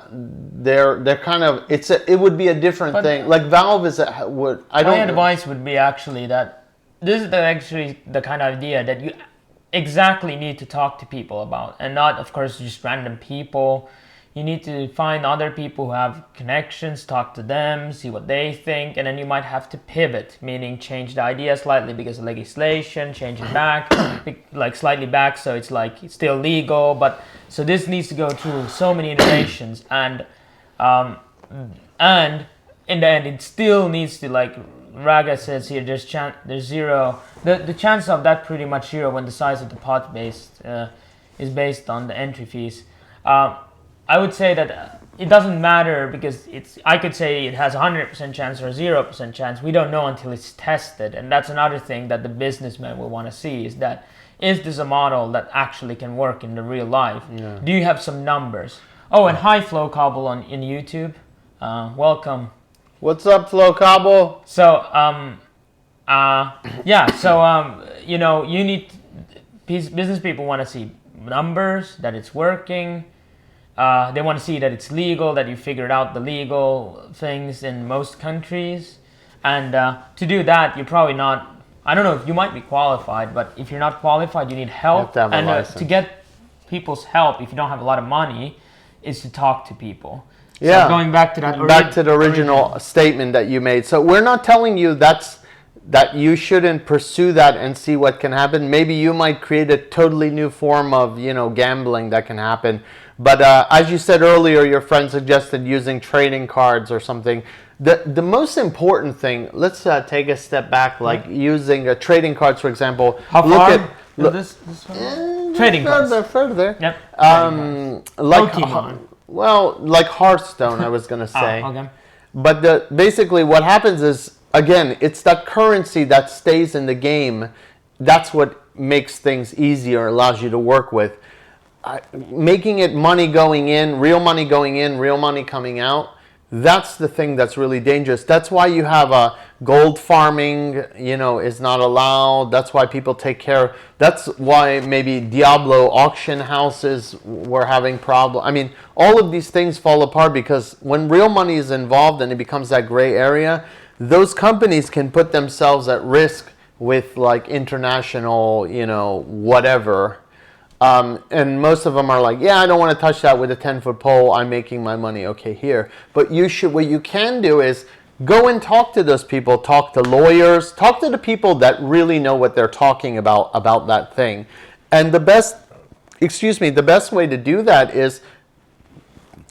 Speaker 2: kind of, it would be a different thing. Like Valve
Speaker 1: my advice would be actually that this is actually the kind of idea that you exactly need to talk to people about, and not, of course, just random people. You need to find other people who have connections, talk to them, see what they think, and then you might have to pivot, meaning change the idea slightly because of legislation, change it back, like slightly back, so it's like it's still legal. But so this needs to go through so many iterations, and in the end, it still needs to, like Raga says here, there's zero. The chance of that pretty much zero when the size of the pot is based on the entry fees. I would say that it doesn't matter because I could say it has a 100% chance or a 0% chance. We don't know until it's tested, and that's another thing that the businessman will want to see is that is this a model that actually can work in the real life?
Speaker 2: Yeah.
Speaker 1: Do you have some numbers? Oh, and hi Flo Cobble in YouTube, welcome.
Speaker 2: What's up, Flo Cobble?
Speaker 1: So you know, you need business people want to see numbers that it's working. They want to see that it's legal, that you figured out the legal things in most countries. And to do that, you're probably not, I don't know, if you might be qualified, but if you're not qualified, you need help.
Speaker 2: You have to have a
Speaker 1: and
Speaker 2: license.
Speaker 1: To get people's help, if you don't have a lot of money, is to talk to people.
Speaker 2: Yeah.
Speaker 1: So going back to that
Speaker 2: back to the original statement that you made. So we're not telling you that you shouldn't pursue that and see what can happen. Maybe you might create a totally new form of, you know, gambling that can happen. But as you said earlier, your friend suggested using trading cards or something. The most important thing, let's take a step back, like using trading cards, for example.
Speaker 1: How
Speaker 2: look
Speaker 1: far?
Speaker 2: at
Speaker 1: This one? Trading cards.
Speaker 2: Further.
Speaker 1: Yep.
Speaker 2: Like
Speaker 1: Pokemon.
Speaker 2: Well, like Hearthstone, I was gonna say.
Speaker 1: Okay.
Speaker 2: But basically, what happens is, again, it's that currency that stays in the game. That's what makes things easier, allows you to work with. Making it money going in, real money coming out. That's the thing that's really dangerous. That's why you have a gold farming, you know, is not allowed. That's why people take care. That's why maybe Diablo auction houses were having problems. I mean, all of these things fall apart because when real money is involved and it becomes that gray area, those companies can put themselves at risk with like international, you know, whatever. And most of them are like, yeah, I don't want to touch that with a 10-foot pole. I'm making my money okay here. But what you can do is go and talk to those people, talk to lawyers, talk to the people that really know what they're talking about that thing. And the best way to do that is,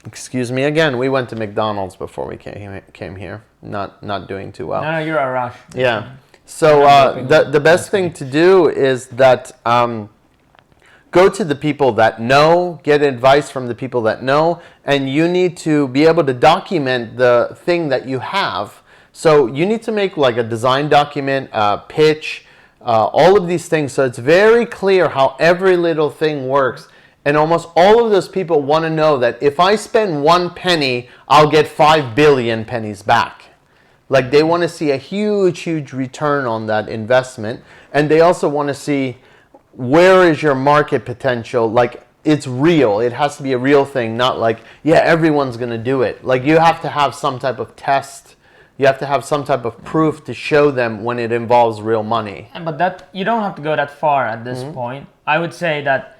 Speaker 2: excuse me again, we went to McDonald's before we came here. Not doing too well.
Speaker 1: No, you're a rush.
Speaker 2: Yeah. So the best thing to do is that go to the people that know, get advice from the people that know, and you need to be able to document the thing that you have. So you need to make like a design document, pitch, all of these things. So it's very clear how every little thing works. And almost all of those people want to know that if I spend 1 penny, I'll get 5 billion pennies back. Like they want to see a huge return on that investment. And they also want to see, where is your market potential? Like it's real. It has to be a real thing, not like, yeah, everyone's going to do it. Like you have to have some type of test. You have to have some type of proof to show them when it involves real money.
Speaker 1: But that you don't have to go that far at this point. I would say that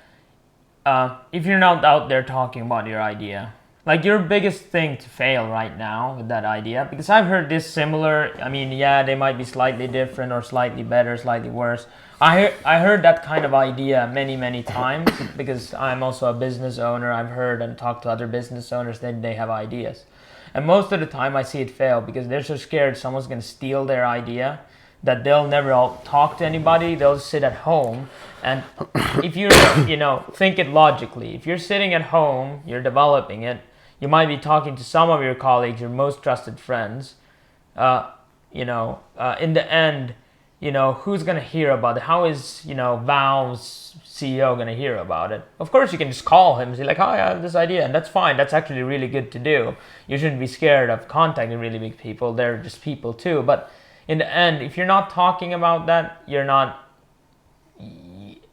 Speaker 1: if you're not out there talking about your idea, like your biggest thing to fail right now with that idea, because I've heard this similar, I mean, yeah, they might be slightly different or slightly better, slightly worse. I heard that kind of idea many times because I'm also a business owner. I've heard and talked to other business owners that they have ideas. And most of the time I see it fail because they're so scared someone's going to steal their idea that they'll never talk to anybody. They'll sit at home. And if you're, think it logically. If you're sitting at home, you're developing it, you might be talking to some of your colleagues, your most trusted friends. In the end, who's going to hear about it? How is, Valve's CEO going to hear about it? Of course, you can just call him and say like, oh, I have this idea. And that's fine. That's actually really good to do. You shouldn't be scared of contacting really big people. They're just people too. But in the end, if you're not talking about that,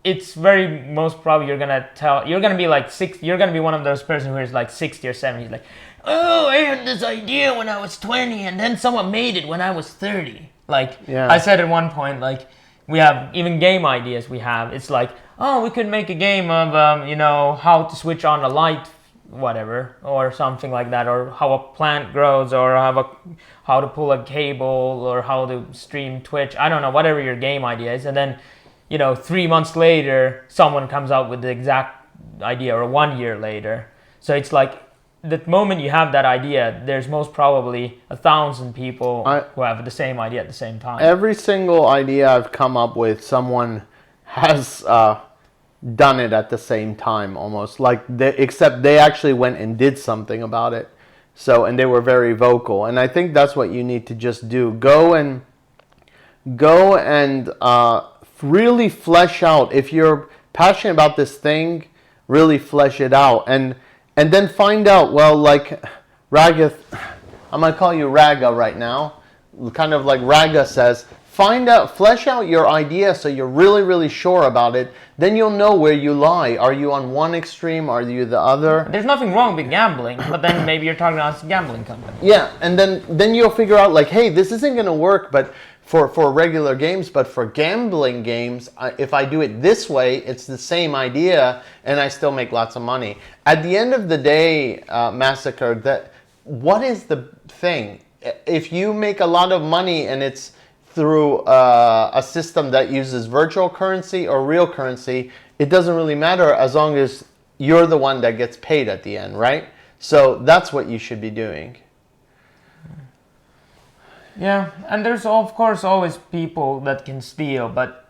Speaker 1: it's very most probably you're going to be like you're going to be one of those persons who is like 60 or 70. He's like, oh, I had this idea when I was 20 and then someone made it when I was 30. Like, yeah. I said at one point, like, we have even game ideas we have. It's like, oh, we could make a game of, how to switch on a light, whatever, or something like that, or how a plant grows, or how to pull a cable, or how to stream Twitch. I don't know, whatever your game idea is. And then, 3 months later, someone comes out with the exact idea, or 1 year later. So it's like, the moment you have that idea, there's most probably 1,000 people who have the same idea at the same time.
Speaker 2: Every single idea I've come up with, someone has done it at the same time, almost like except they actually went and did something about it. So, and they were very vocal, and I think that's what you need to just do. Go and really flesh out. If you're passionate about this thing, really flesh it out, and then find out. Well, like Raga, I'm gonna call you Raga right now. Kind of like Raga says, flesh out your idea so you're really, really sure about it. Then you'll know where you lie. Are you on one extreme? Are you the other?
Speaker 1: There's nothing wrong with gambling, but then maybe you're talking about a gambling company.
Speaker 2: Yeah, and then you'll figure out like, hey, this isn't going to work, but for regular games, but for gambling games, if I do it this way, it's the same idea, and I still make lots of money. At the end of the day, Massacre, what is the thing? If you make a lot of money and it's through a system that uses virtual currency or real currency, it doesn't really matter as long as you're the one that gets paid at the end, right? So that's what you should be doing.
Speaker 1: Yeah, and there's of course always people that can steal, but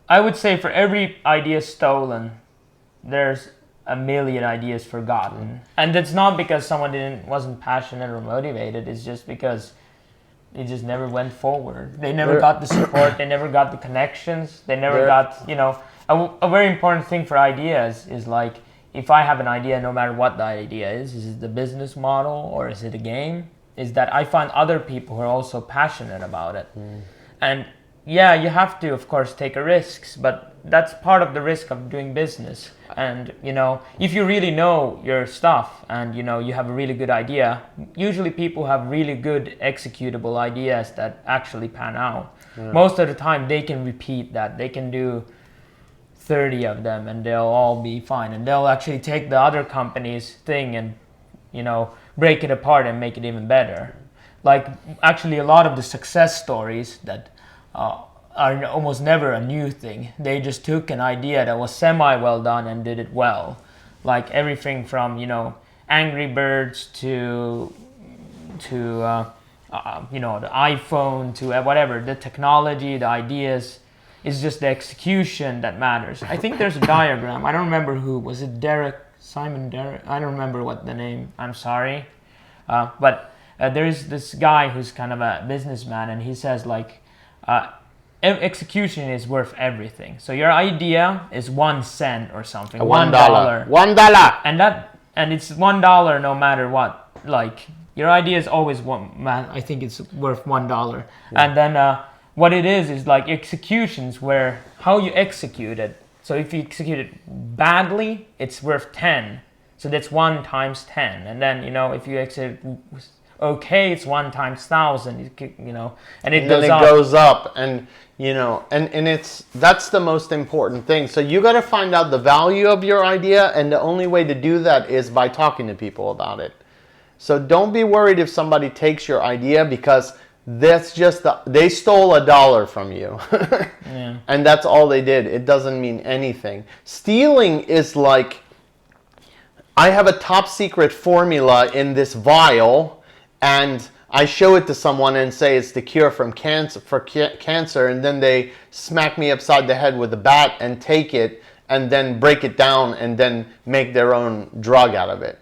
Speaker 1: I would say for every idea stolen, there's a million ideas forgotten. And it's not because someone wasn't passionate or motivated, it's just because it just never went forward. They never got the support, they never got the connections, they never got, a very important thing for ideas is like, if I have an idea, no matter what the idea is it the business model or is it a game, is that I find other people who are also passionate about it. And yeah, you have to, of course, take risks, but that's part of the risk of doing business. And, if you really know your stuff and, you have a really good idea, usually people have really good executable ideas that actually pan out. Yeah. Most of the time, they can repeat that. They can do 30 of them and they'll all be fine. And they'll actually take the other company's thing and, break it apart and make it even better. Like, actually, a lot of the success stories that are almost never a new thing. They just took an idea that was semi-well done and did it well. Like everything from, Angry Birds to the iPhone to whatever. The technology, the ideas, is just the execution that matters. I think there's a diagram. I don't remember who. Was it Simon Derek? I don't remember what the name. I'm sorry. But there is this guy who's kind of a businessman, and he says like, execution is worth everything. So your idea is 1 cent or something. $1. $1. And it's $1 no matter what. Like your idea is always I think it's worth $1. Yeah. And then what it is like executions where how you execute it. So if you execute it badly, it's worth 10. So that's 1 times 10. And then, if you execute okay, it's 1 times 1,000, and it goes up. And, that's the most important thing. So you got to find out the value of your idea. And the only way to do that is by talking to people about it. So don't be worried if somebody takes your idea because that's just they stole $1 from you. Yeah. And that's all they did. It doesn't mean anything. Stealing is like, I have a top secret formula in this vial and I show it to someone and say it's the cure for cancer, and then they smack me upside the head with a bat and take it and then break it down and then make their own drug out of it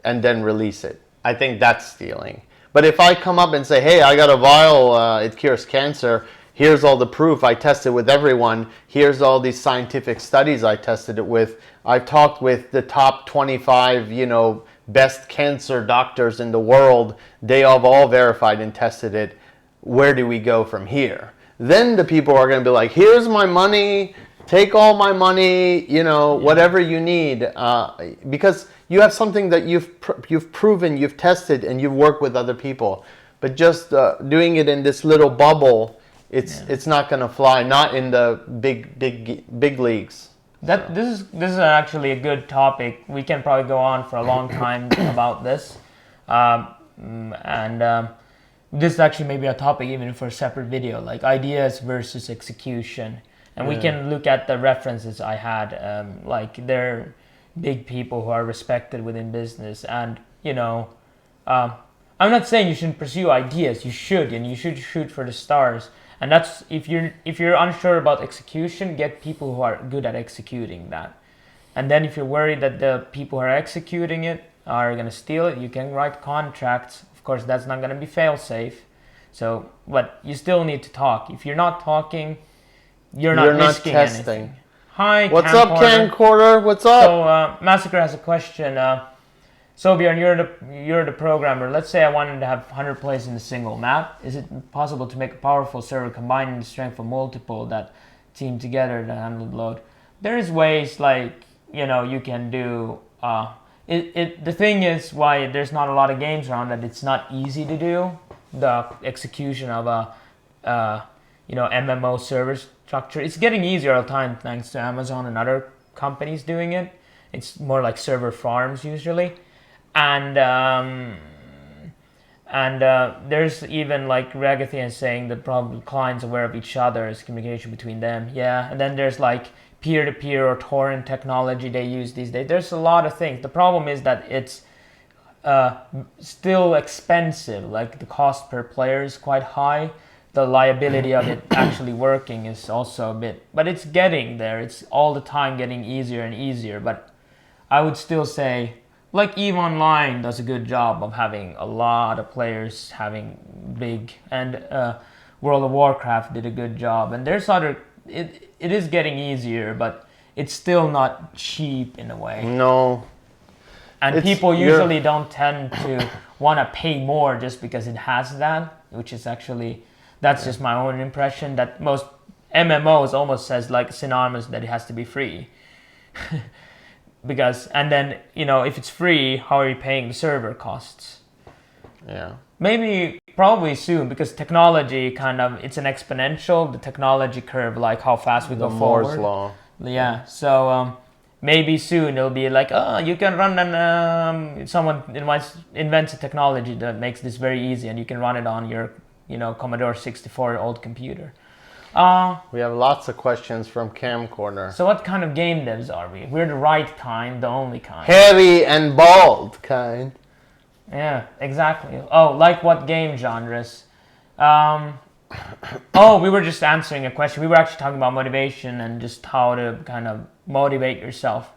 Speaker 1: and then release it. I think that's stealing. But if I come up and say, hey, I got a vial, it cures cancer, here's all the proof, I tested with everyone, here's all these scientific studies I tested it with, I've talked with the top 25, best cancer doctors in the world, they have all verified and tested it, where do we go from here? Then the people are going to be like, here's my money, take all my money, whatever you need, because you have something that you've proven, you've tested, and you've worked with other people. But just doing it in this little bubble, it's not going to fly. Not in the big leagues. This is actually a good topic. We can probably go on for a long time about this, and this is actually maybe a topic even for a separate video, like ideas versus execution. And we can look at the references I had, like they're big people who are respected within business. And, I'm not saying you shouldn't pursue ideas. You should, and you should shoot for the stars. And that's if you're unsure about execution, get people who are good at executing that. And then if you're worried that the people who are executing it are going to steal it, you can write contracts. Of course, that's not going to be fail-safe. So, but you still need to talk. If you're not talking, you're not risking
Speaker 2: testing.
Speaker 1: anything. Hi,
Speaker 2: what's up, camcorder? What's up?
Speaker 1: So, Massacre has a question. So, Bjorn, you're the programmer. Let's say I wanted to have 100 players in a single map. Is it possible to make a powerful server combining the strength of multiple that team together to handle the load? There's ways like, you can do. The thing is why there's not a lot of games around that it's not easy to do the execution of a MMO server structure. It's getting easier all the time thanks to Amazon and other companies doing it. It's more like server farms usually, and there's even like Ragathian saying that probably clients aware of each other as communication between them. Yeah, and then there's like peer-to-peer or torrent technology they use these days. There's a lot of things. The problem is that it's still expensive. Like the cost per player is quite high. The liability of it actually working is also a bit, but it's getting there. It's all the time getting easier and easier. But I would still say, like EVE Online does a good job of having a lot of players having big, and World of Warcraft did a good job. And there's other. It is getting easier, but it's still not cheap in a way.
Speaker 2: No.
Speaker 1: And people usually don't tend to want to pay more just because it has that, which is actually, that's just my own impression, that most MMOs almost says like synonymous that it has to be free. Because, and then, if it's free, how are you paying the server costs?
Speaker 2: Yeah.
Speaker 1: Maybe, probably soon, because technology it's an exponential, the technology curve, like how fast we go forward.
Speaker 2: Moore's law.
Speaker 1: Yeah, so maybe soon it'll be like, you can run someone invents a technology that makes this very easy and you can run it on your, Commodore 64 old computer.
Speaker 2: We have lots of questions from Camcorder.
Speaker 1: So what kind of game devs are we? We're the right kind, the only kind.
Speaker 2: Hairy and bald kind.
Speaker 1: Yeah, exactly. Oh, like what game genres? We were just answering a question. We were actually talking about motivation and just how to kind of motivate yourself.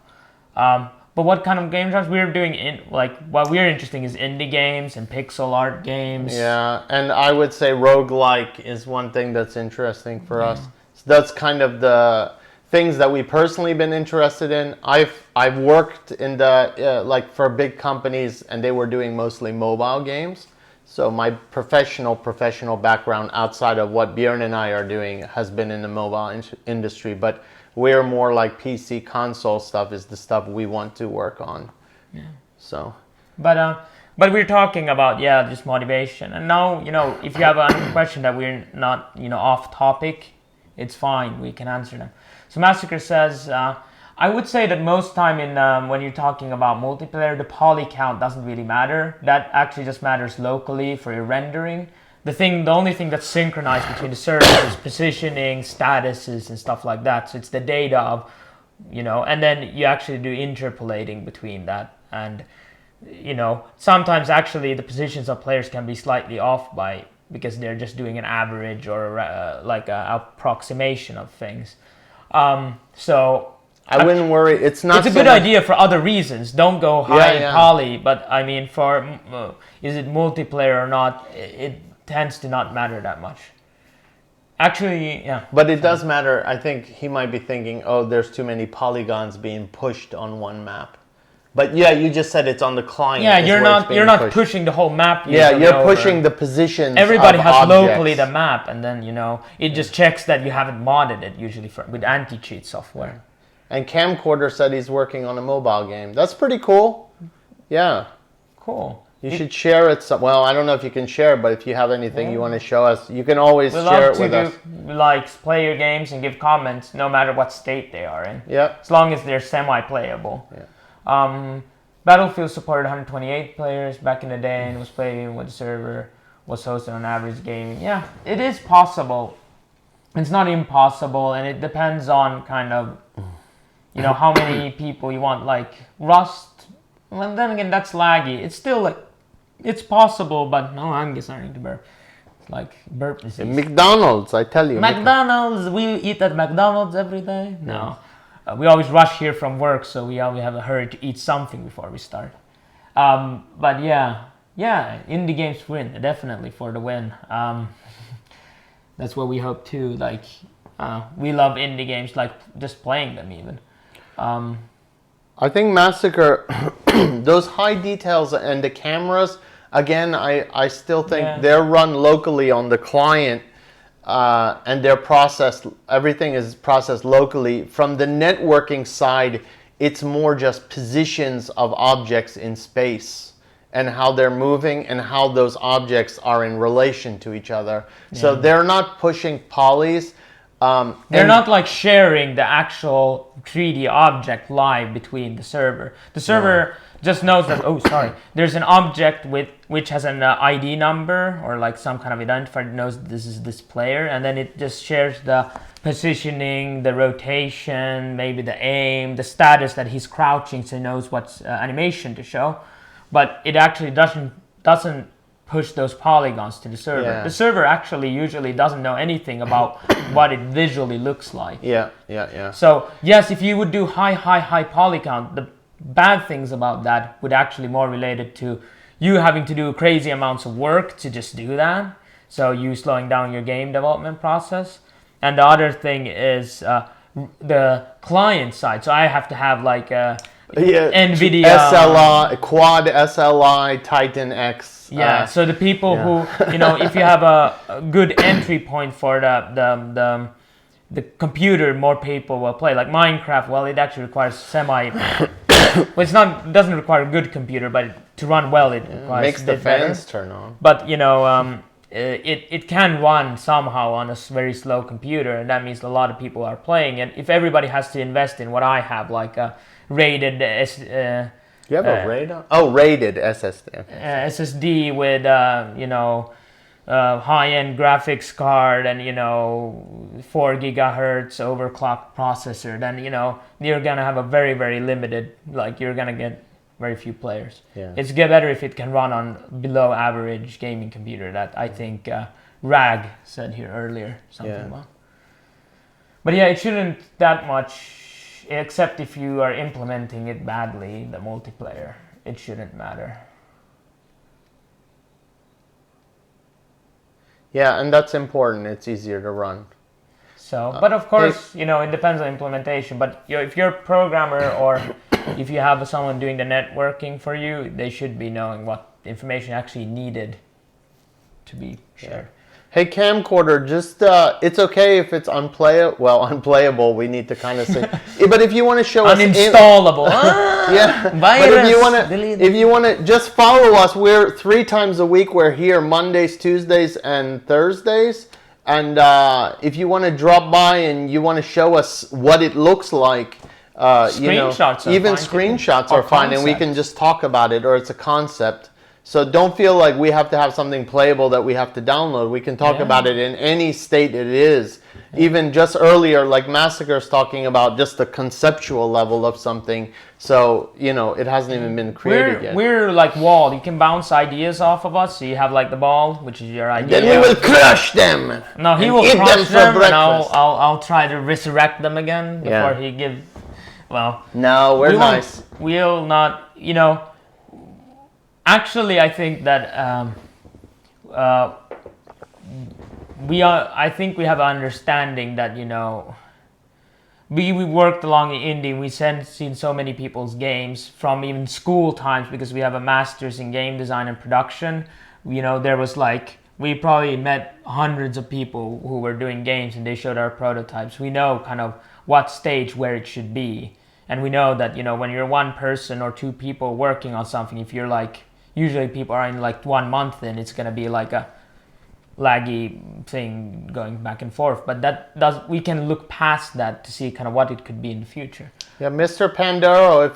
Speaker 1: But what kind of game genres we're doing? What we're interested in is indie games and pixel art games.
Speaker 2: Yeah, and I would say roguelike is one thing that's interesting for us. So that's kind of the things that we personally been interested in. I've worked in the for big companies, and they were doing mostly mobile games. So my professional background outside of what Björn and I are doing has been in the mobile industry, but we're more like PC console stuff is the stuff we want to work on.
Speaker 1: Yeah.
Speaker 2: So.
Speaker 1: But we're talking about just motivation. And now if you have a question that we're not off topic, it's fine. We can answer them. So Massacre says, I would say that most time when you're talking about multiplayer, the poly count doesn't really matter. That actually just matters locally for your rendering. The only thing that's synchronized between the servers is positioning, statuses, and stuff like that. So it's the data of, and then you actually do interpolating between that. And, sometimes actually the positions of players can be slightly off because they're just doing an average or like an approximation of things. So
Speaker 2: I wouldn't worry. It's not.
Speaker 1: It's a good idea for other reasons. Don't go high in poly. But I mean, for is it multiplayer or not? It tends to not matter that much. Actually, yeah.
Speaker 2: But it does matter. I think he might be thinking, there's too many polygons being pushed on one map. But yeah, you just said it's on the client.
Speaker 1: Yeah, you're not pushing the whole map.
Speaker 2: Yeah, you're pushing the positions.
Speaker 1: Everybody has
Speaker 2: objects.
Speaker 1: locally the map, and then it just checks that you haven't modded it usually with anti-cheat software.
Speaker 2: And Camcorder said he's working on a mobile game. That's pretty cool. Yeah.
Speaker 1: Cool.
Speaker 2: You should share it. Well, I don't know if you can share, but if you have anything you want to show us, you can always share it with us.
Speaker 1: We love to play your games and give comments, no matter what state they are in.
Speaker 2: Yeah.
Speaker 1: As long as they're semi-playable.
Speaker 2: Yeah.
Speaker 1: Battlefield supported 128 players back in the day and was playing with the server, was hosted on average gaming. Yeah, it is possible. It's not impossible, and it depends on kind of, how many people you want. Like Rust, well, then again, that's laggy. It's still like, it's possible, but no, I'm starting to burp. like burp disease.
Speaker 2: McDonald's, I tell you.
Speaker 1: McDonald's, we eat at McDonald's every day? No. We always rush here from work, so we always have a hurry to eat something before we start. But yeah, indie games win, definitely for the win. That's what we hope too. Like, we love indie games, like just playing them even.
Speaker 2: I think Massacre, those high details and the cameras, again, I still think they're run locally on the client, and they're processed, everything is processed locally. From the networking side, it's more just positions of objects in space and how they're moving and how those objects are in relation to each other. So they're not pushing polys.
Speaker 1: They're not like sharing the actual 3D object live between the server. The server just knows that, there's an object which has an ID number or like some kind of identifier that knows this is this player, and then it just shares the positioning, the rotation, maybe the aim, the status that he's crouching, so he knows what animation to show. But it actually doesn't push those polygons to the server.
Speaker 2: Yeah.
Speaker 1: The server actually usually doesn't know anything about what it visually looks like.
Speaker 2: Yeah.
Speaker 1: So yes, if you would do high poly count, the bad things about that would actually more related to you having to do crazy amounts of work to just do that. So you slowing down your game development process. And the other thing is the client side. So I have to have like NVIDIA
Speaker 2: SLI, Quad SLI, Titan X.
Speaker 1: So the people who, if you have a good entry point for the computer, more people will play. Like Minecraft, well, it actually requires well, doesn't require a good computer, but to run well, it requires
Speaker 2: makes the fans turn on.
Speaker 1: But it can run somehow on a very slow computer, and that means a lot of people are playing. And if everybody has to invest in what I have, like a rated
Speaker 2: you have a radar? Rated SSD. Okay.
Speaker 1: SSD with high-end graphics card and 4 gigahertz overclocked processor, then you're gonna have a very, very limited. Like you're gonna get very few players.
Speaker 2: Yeah.
Speaker 1: It's better if it can run on below average gaming computer. That I think Rag said here earlier something about. But yeah, it shouldn't that much. Except if you are implementing it badly, the multiplayer, it shouldn't matter.
Speaker 2: Yeah, and that's important. It's easier to run.
Speaker 1: So, but of course, it depends on implementation. But if you're a programmer or if you have someone doing the networking for you, they should be knowing what information actually needed to be shared.
Speaker 2: Hey, camcorder, just it's okay if it's unplayable. Well, unplayable. We need to kind of say, but if you want to show us
Speaker 1: uninstallable,
Speaker 2: virus, but if you want to just follow us, we're 3 times a week. We're here Mondays, Tuesdays, and Thursdays. And if you want to drop by and you want to show us what it looks like,
Speaker 1: screenshots
Speaker 2: even screenshots are fine, and we can just talk about it, or it's a concept. So don't feel like we have to have something playable that we have to download. We can talk about it in any state it is. Even just earlier, like Massacre's talking about just the conceptual level of something. So, it hasn't even been created yet.
Speaker 1: We're like wall. You can bounce ideas off of us. So you have like the ball, which is your idea.
Speaker 2: Then we will crush them.
Speaker 1: No, he will crush them, and I'll try to resurrect them again before he gives. Well,
Speaker 2: no, we're nice.
Speaker 1: We'll not, Actually, I think that I think we have an understanding that we worked along in indie. We seen so many people's games from even school times because we have a master's in game design and production. There was we probably met hundreds of people who were doing games and they showed our prototypes. We know kind of what stage where it should be, and we know that when you're one person or 2 people working on something, if you're usually people are in 1 month, then it's going to be like a laggy thing going back and forth. But we can look past that to see kind of what it could be in the future.
Speaker 2: Yeah, Mr. Pandero,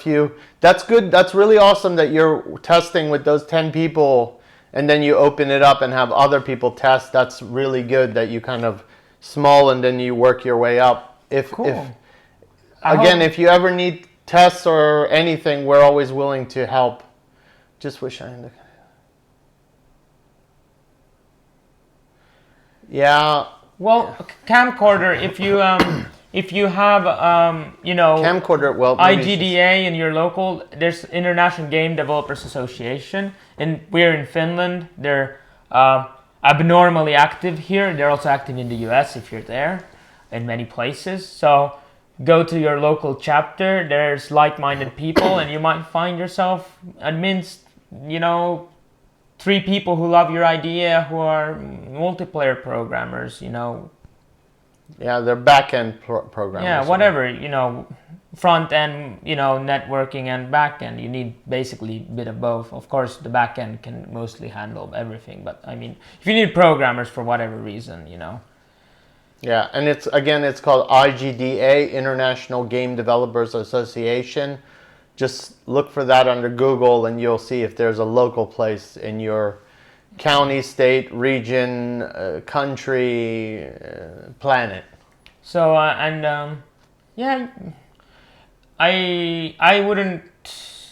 Speaker 2: that's good. That's really awesome that you're testing with those 10 people and then you open it up and have other people test. That's really good that you kind of small and then you work your way up. If you ever need tests or anything, we're always willing to help. Just wish I had. Yeah.
Speaker 1: Well, camcorder. If you have
Speaker 2: Camcorder. Well, maybe
Speaker 1: IGDA in your local, there's International Game Developers Association, and we're in Finland. They're abnormally active here. They're also active in the US if you're there, in many places. So go to your local chapter. There's like-minded people, and you might find yourself amidst, 3 people who love your idea, who are multiplayer programmers.
Speaker 2: Yeah, they're back-end programmers.
Speaker 1: Yeah, whatever, front end, networking and back end. You need basically a bit of both. Of course, the back end can mostly handle everything, but I mean, if you need programmers for whatever reason,
Speaker 2: Yeah, and it's called IGDA, International Game Developers Association. Just look for that under Google and you'll see if there's a local place in your county, state, region, country, planet.
Speaker 1: So yeah, I wouldn't.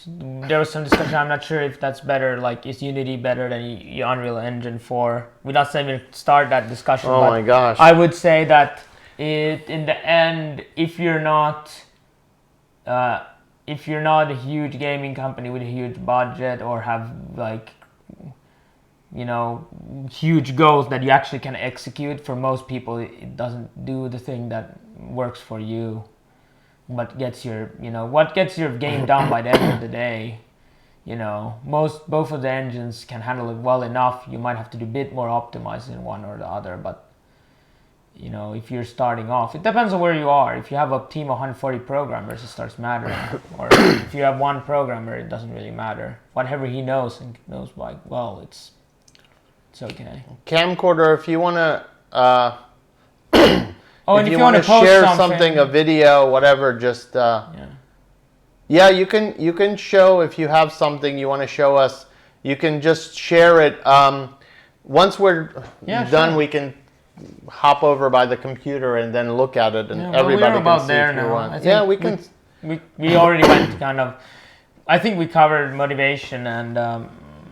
Speaker 1: There was some discussion. I'm not sure if that's better. Like, is Unity better than Unreal Engine 4? We're not saying we start that discussion.
Speaker 2: Oh
Speaker 1: but
Speaker 2: my gosh!
Speaker 1: I would say that in the end, if you're not a huge gaming company with a huge budget or have huge goals that you actually can execute, for most people it doesn't do the thing that works for you, but gets your game done by the end of the day. Both of the engines can handle it well enough. You might have to do a bit more optimizing in one or the other, but if you're starting off, it depends on where you are. If you have a team of 140 programmers, it starts mattering. Or if you have one programmer, it doesn't really matter. Whatever he knows and knows it's okay.
Speaker 2: Camcorder, if you want to,
Speaker 1: and if you want to
Speaker 2: share something, a video, whatever, just you can show if you have something you want to show us. You can just share it. Once we're done,
Speaker 1: sure.
Speaker 2: We can hop over by the computer and then look at it, and everybody can see if you want. Yeah, we can.
Speaker 1: We already went kind of. I think we covered motivation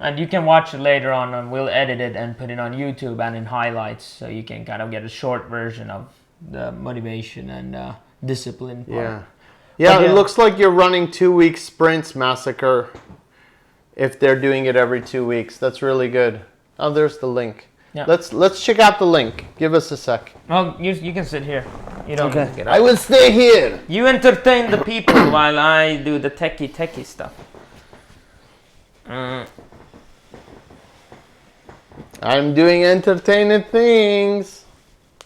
Speaker 1: and you can watch it later on, and we'll edit it and put it on YouTube and in highlights, so you can kind of get a short version of the motivation and discipline part.
Speaker 2: Yeah. It looks like you're running 2-week sprints, Massacre. If they're doing it every 2 weeks, that's really good. Oh, there's the link.
Speaker 1: Yeah.
Speaker 2: Let's check out the link. Give us a sec.
Speaker 1: Well, you can sit here. You don't need to get up.
Speaker 2: I will stay here.
Speaker 1: You entertain the people while I do the techie stuff.
Speaker 2: I'm doing entertaining things.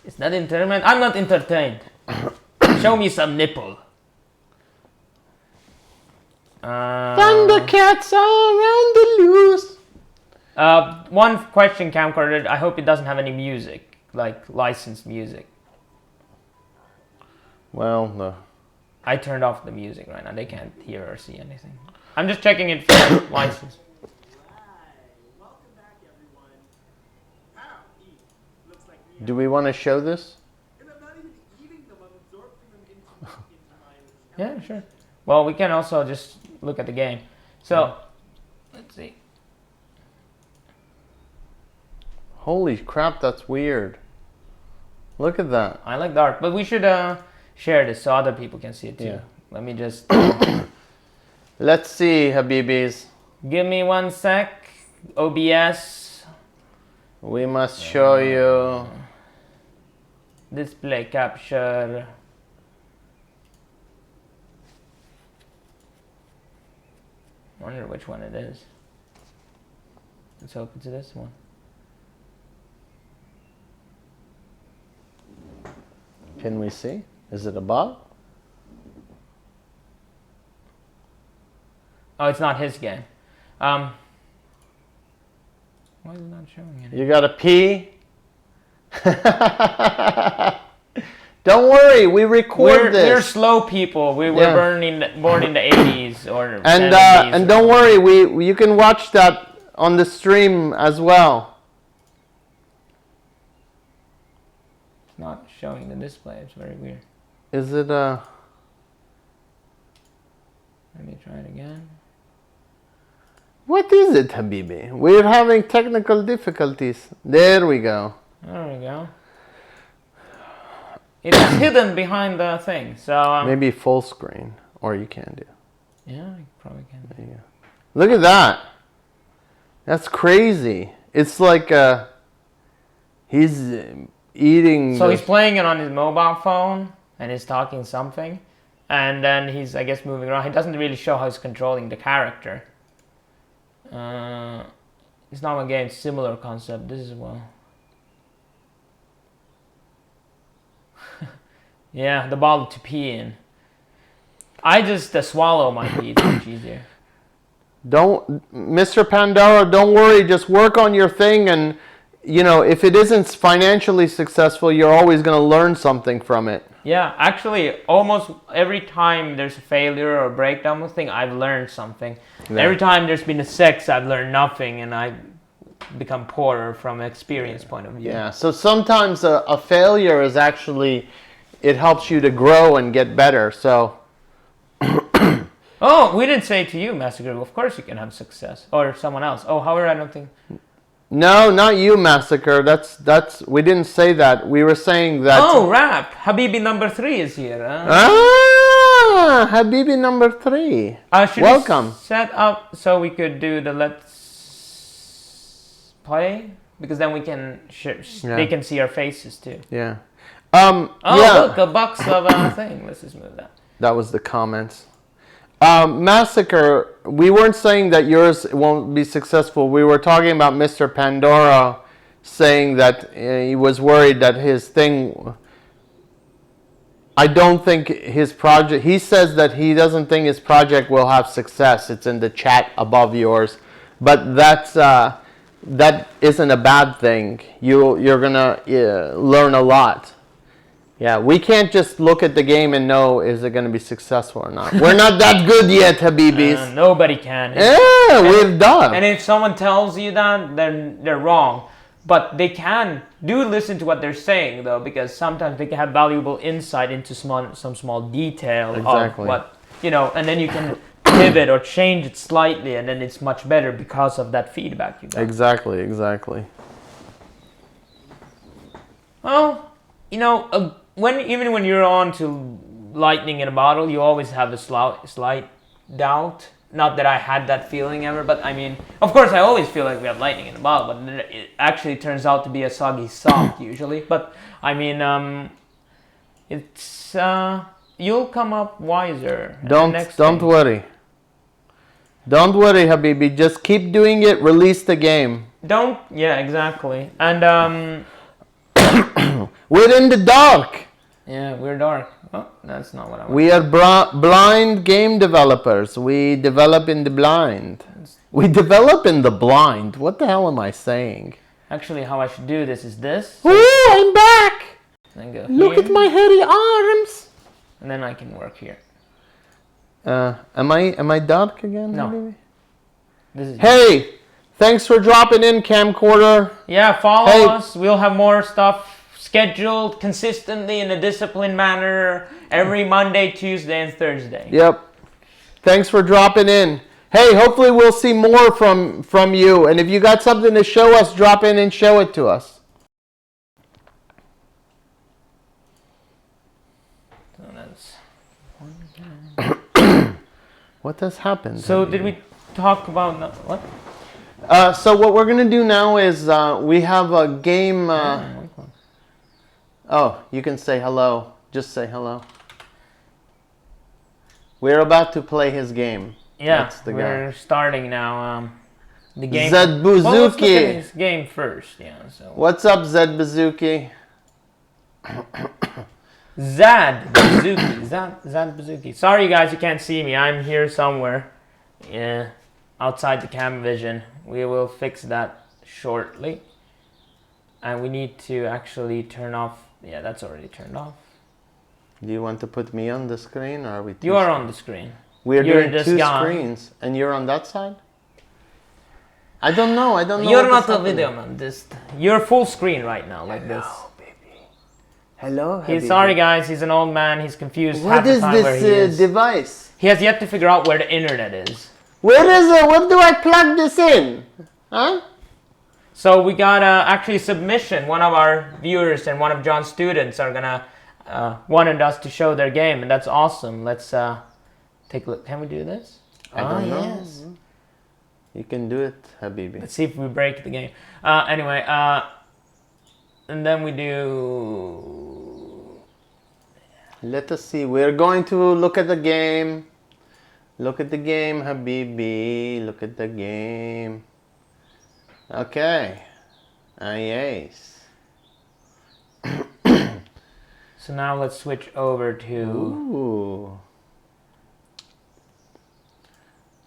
Speaker 1: It's not entertainment. I'm not entertained. Show me some nipple.
Speaker 2: Thundercats are on the loose.
Speaker 1: One question, camcorder. I hope it doesn't have any music, like licensed music.
Speaker 2: Well, no.
Speaker 1: I turned off the music right now. They can't hear or see anything. I'm just checking it for license.
Speaker 2: Do we want to show this?
Speaker 1: Yeah, sure. Well, we can also just look at the game. So, let's see.
Speaker 2: Holy crap, that's weird. Look at that.
Speaker 1: I like dark, but we should share this so other people can see it too.
Speaker 2: Yeah.
Speaker 1: Let me just...
Speaker 2: Let's see, Habibis.
Speaker 1: Give me 1 sec. OBS.
Speaker 2: We must show you.
Speaker 1: Display capture. Wonder which one it is. Let's hope it's this one.
Speaker 2: Can we see? Is it a bot?
Speaker 1: Oh, it's not his game. Why is it not showing it?
Speaker 2: You gotta pee? Don't worry, we record this.
Speaker 1: We're slow people. We were born in the 80s or 70s.
Speaker 2: And don't worry, you can watch that on the stream as well.
Speaker 1: It's not showing the display. It's very weird.
Speaker 2: Is it
Speaker 1: Let me try it again.
Speaker 2: What is it, Habibi? We're having technical difficulties. There we go.
Speaker 1: There we go. It's hidden behind the thing, so...
Speaker 2: Maybe full screen, or you can do.
Speaker 1: Yeah, you probably can.
Speaker 2: There you go. Look at that. That's crazy. It's like he's eating...
Speaker 1: So he's playing it on his mobile phone, and he's talking something, and then he's, I guess, moving around. He doesn't really show how he's controlling the character. It's not a game, similar concept. This is well. Yeah, the bottle to pee in. I just swallow my pee. It's much easier.
Speaker 2: Mr. Pandora, don't worry. Just work on your thing, and if it isn't financially successful, you're always going to learn something from it.
Speaker 1: Yeah, actually, almost every time there's a failure or a breakdown of thing, I've learned something. Yeah. Every time there's been a 6, I've learned nothing, and I've become poorer from an experience point of view.
Speaker 2: Yeah, so sometimes a failure is actually, it helps you to grow and get better, so...
Speaker 1: Oh, we didn't say to you, Massacre, of course you can have success. Or someone else. Oh, however, I don't think...
Speaker 2: No, not you, Massacre. That's. We didn't say that. We were saying that...
Speaker 1: Oh, rap! Habibi number 3 is here.
Speaker 2: Ah, Habibi number 3. Welcome.
Speaker 1: Set up so we could do the let's play, because then we can they can see our faces too.
Speaker 2: Yeah.
Speaker 1: Look, a box of a thing. Let's just move that.
Speaker 2: That was the comments. Massacre, we weren't saying that yours won't be successful. We were talking about Mr. Pandora saying that he was worried that his thing... I don't think his project... He says that he doesn't think his project will have success. It's in the chat above yours. But that isn't a bad thing. You're going to learn a lot. Yeah, we can't just look at the game and know is it going to be successful or not. We're not that good yet, Habibis.
Speaker 1: Nobody can.
Speaker 2: Yeah, we've done.
Speaker 1: And if someone tells you that, then they're wrong. But they can listen to what they're saying, though, because sometimes they can have valuable insight into some small detail of what, and then you can pivot or change it slightly, and then it's much better because of that feedback you got.
Speaker 2: Exactly.
Speaker 1: Well, even when you're on to lightning in a bottle, you always have a slight doubt. Not that I had that feeling ever, but I mean, of course, I always feel like we have lightning in a bottle, but it actually turns out to be a soggy sock usually. But I mean, it's you'll come up wiser.
Speaker 2: Don't worry. Don't worry, Habibi. Just keep doing it. Release the game.
Speaker 1: Yeah, exactly. And
Speaker 2: we're in the dark.
Speaker 1: Yeah, we're dark. Oh, that's not what I want.
Speaker 2: We are blind game developers. We develop in the blind. We develop in the blind. What the hell am I saying?
Speaker 1: Actually, how I should do this is this.
Speaker 2: Oh, I'm back.
Speaker 1: Then go
Speaker 2: Look
Speaker 1: here,
Speaker 2: at my hairy arms.
Speaker 1: and then I can work here.
Speaker 2: Am I dark again?
Speaker 1: No.
Speaker 2: Maybe?
Speaker 1: This is
Speaker 2: Hey, thanks for dropping in, camcorder.
Speaker 1: Yeah, follow us. We'll have more stuff scheduled consistently in a disciplined manner every Monday, Tuesday, and Thursday.
Speaker 2: Yep. Thanks for dropping in. Hey, hopefully we'll see more from you. And if you got something to show us, drop in and show it to us.
Speaker 1: So that's
Speaker 2: What has happened?
Speaker 1: So did we talk about what?
Speaker 2: So what we're gonna do now is we have a game. Oh, you can say hello. Just say hello. We're about to play his game.
Speaker 1: Yeah, we're starting now. The game.
Speaker 2: Zed
Speaker 1: Well, let's look
Speaker 2: Buzuki.
Speaker 1: at his game first. Yeah. So.
Speaker 2: What's up, Zed Buzuki?
Speaker 1: Zad Buzuki. Zad Buzuki. Sorry, guys, you can't see me. I'm here somewhere. Yeah, outside the cam vision. We will fix that shortly. And we need to actually turn off. Yeah, that's already turned off.
Speaker 2: Do you want to put me on the screen, or are we?
Speaker 1: You are on the screen.
Speaker 2: We're doing two screens, and you're on that side. I don't know.
Speaker 1: You're not a video man. You're full screen right now, like this.
Speaker 2: Baby. Hello.
Speaker 1: He's sorry, guys. He's an old man. He's confused.
Speaker 2: What is this device?
Speaker 1: He has yet to figure out where the internet is.
Speaker 2: Where is it? Where do I plug this in? Huh?
Speaker 1: So we got actually submission. One of our viewers and one of John's students are gonna wanted us to show their game, and that's awesome. Let's take a look. Can we do this?
Speaker 2: I don't know.
Speaker 1: Yes.
Speaker 2: You can do it, Habibi.
Speaker 1: Let's see if we break the game. Anyway, and then we do.
Speaker 2: Let us see. We're going to look at the game. Look at the game, Habibi. Look at the game. Okay. Yes.
Speaker 1: So now let's switch over to.
Speaker 2: Ooh.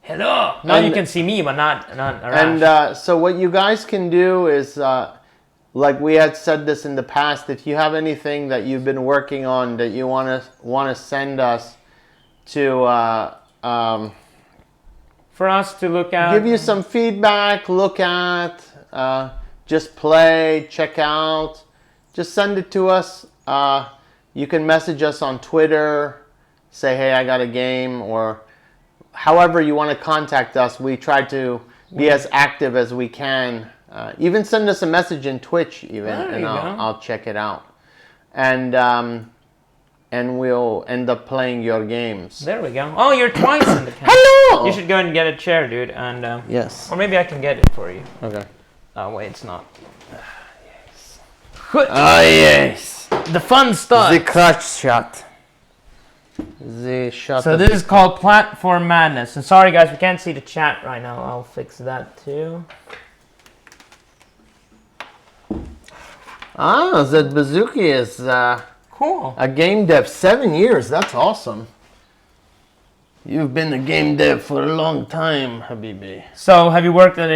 Speaker 1: Hello. Now you can see me, but not Arash.
Speaker 2: And so what you guys can do is, like we had said this in the past, if you have anything that you've been working on that you want to send us to,
Speaker 1: for us to look at,
Speaker 2: give you some feedback, look at, just play, check out, just send it to us. You can message us on Twitter, say, hey, I got a game, or however you want to contact us. We try to be as active as we can. Even send us a message in Twitch, and I'll check it out. And we'll end up playing your games.
Speaker 1: There we go. Oh, you're twice in the camera.
Speaker 2: Hello!
Speaker 1: You should go and get a chair, dude. And
Speaker 2: Yes.
Speaker 1: or maybe I can get it for you.
Speaker 2: Okay.
Speaker 1: Oh wait, it's not.
Speaker 2: Yes. Ah, yes.
Speaker 1: The fun stuff.
Speaker 2: The clutch shot. The shot.
Speaker 1: So this is called Platform Madness. And sorry guys, we can't see the chat right now. I'll fix that too.
Speaker 2: Ah, that Bazooki is
Speaker 1: Cool.
Speaker 2: a game dev. 7 years. That's awesome. You've been a game dev for a long time, Habibi.
Speaker 1: So have you worked at any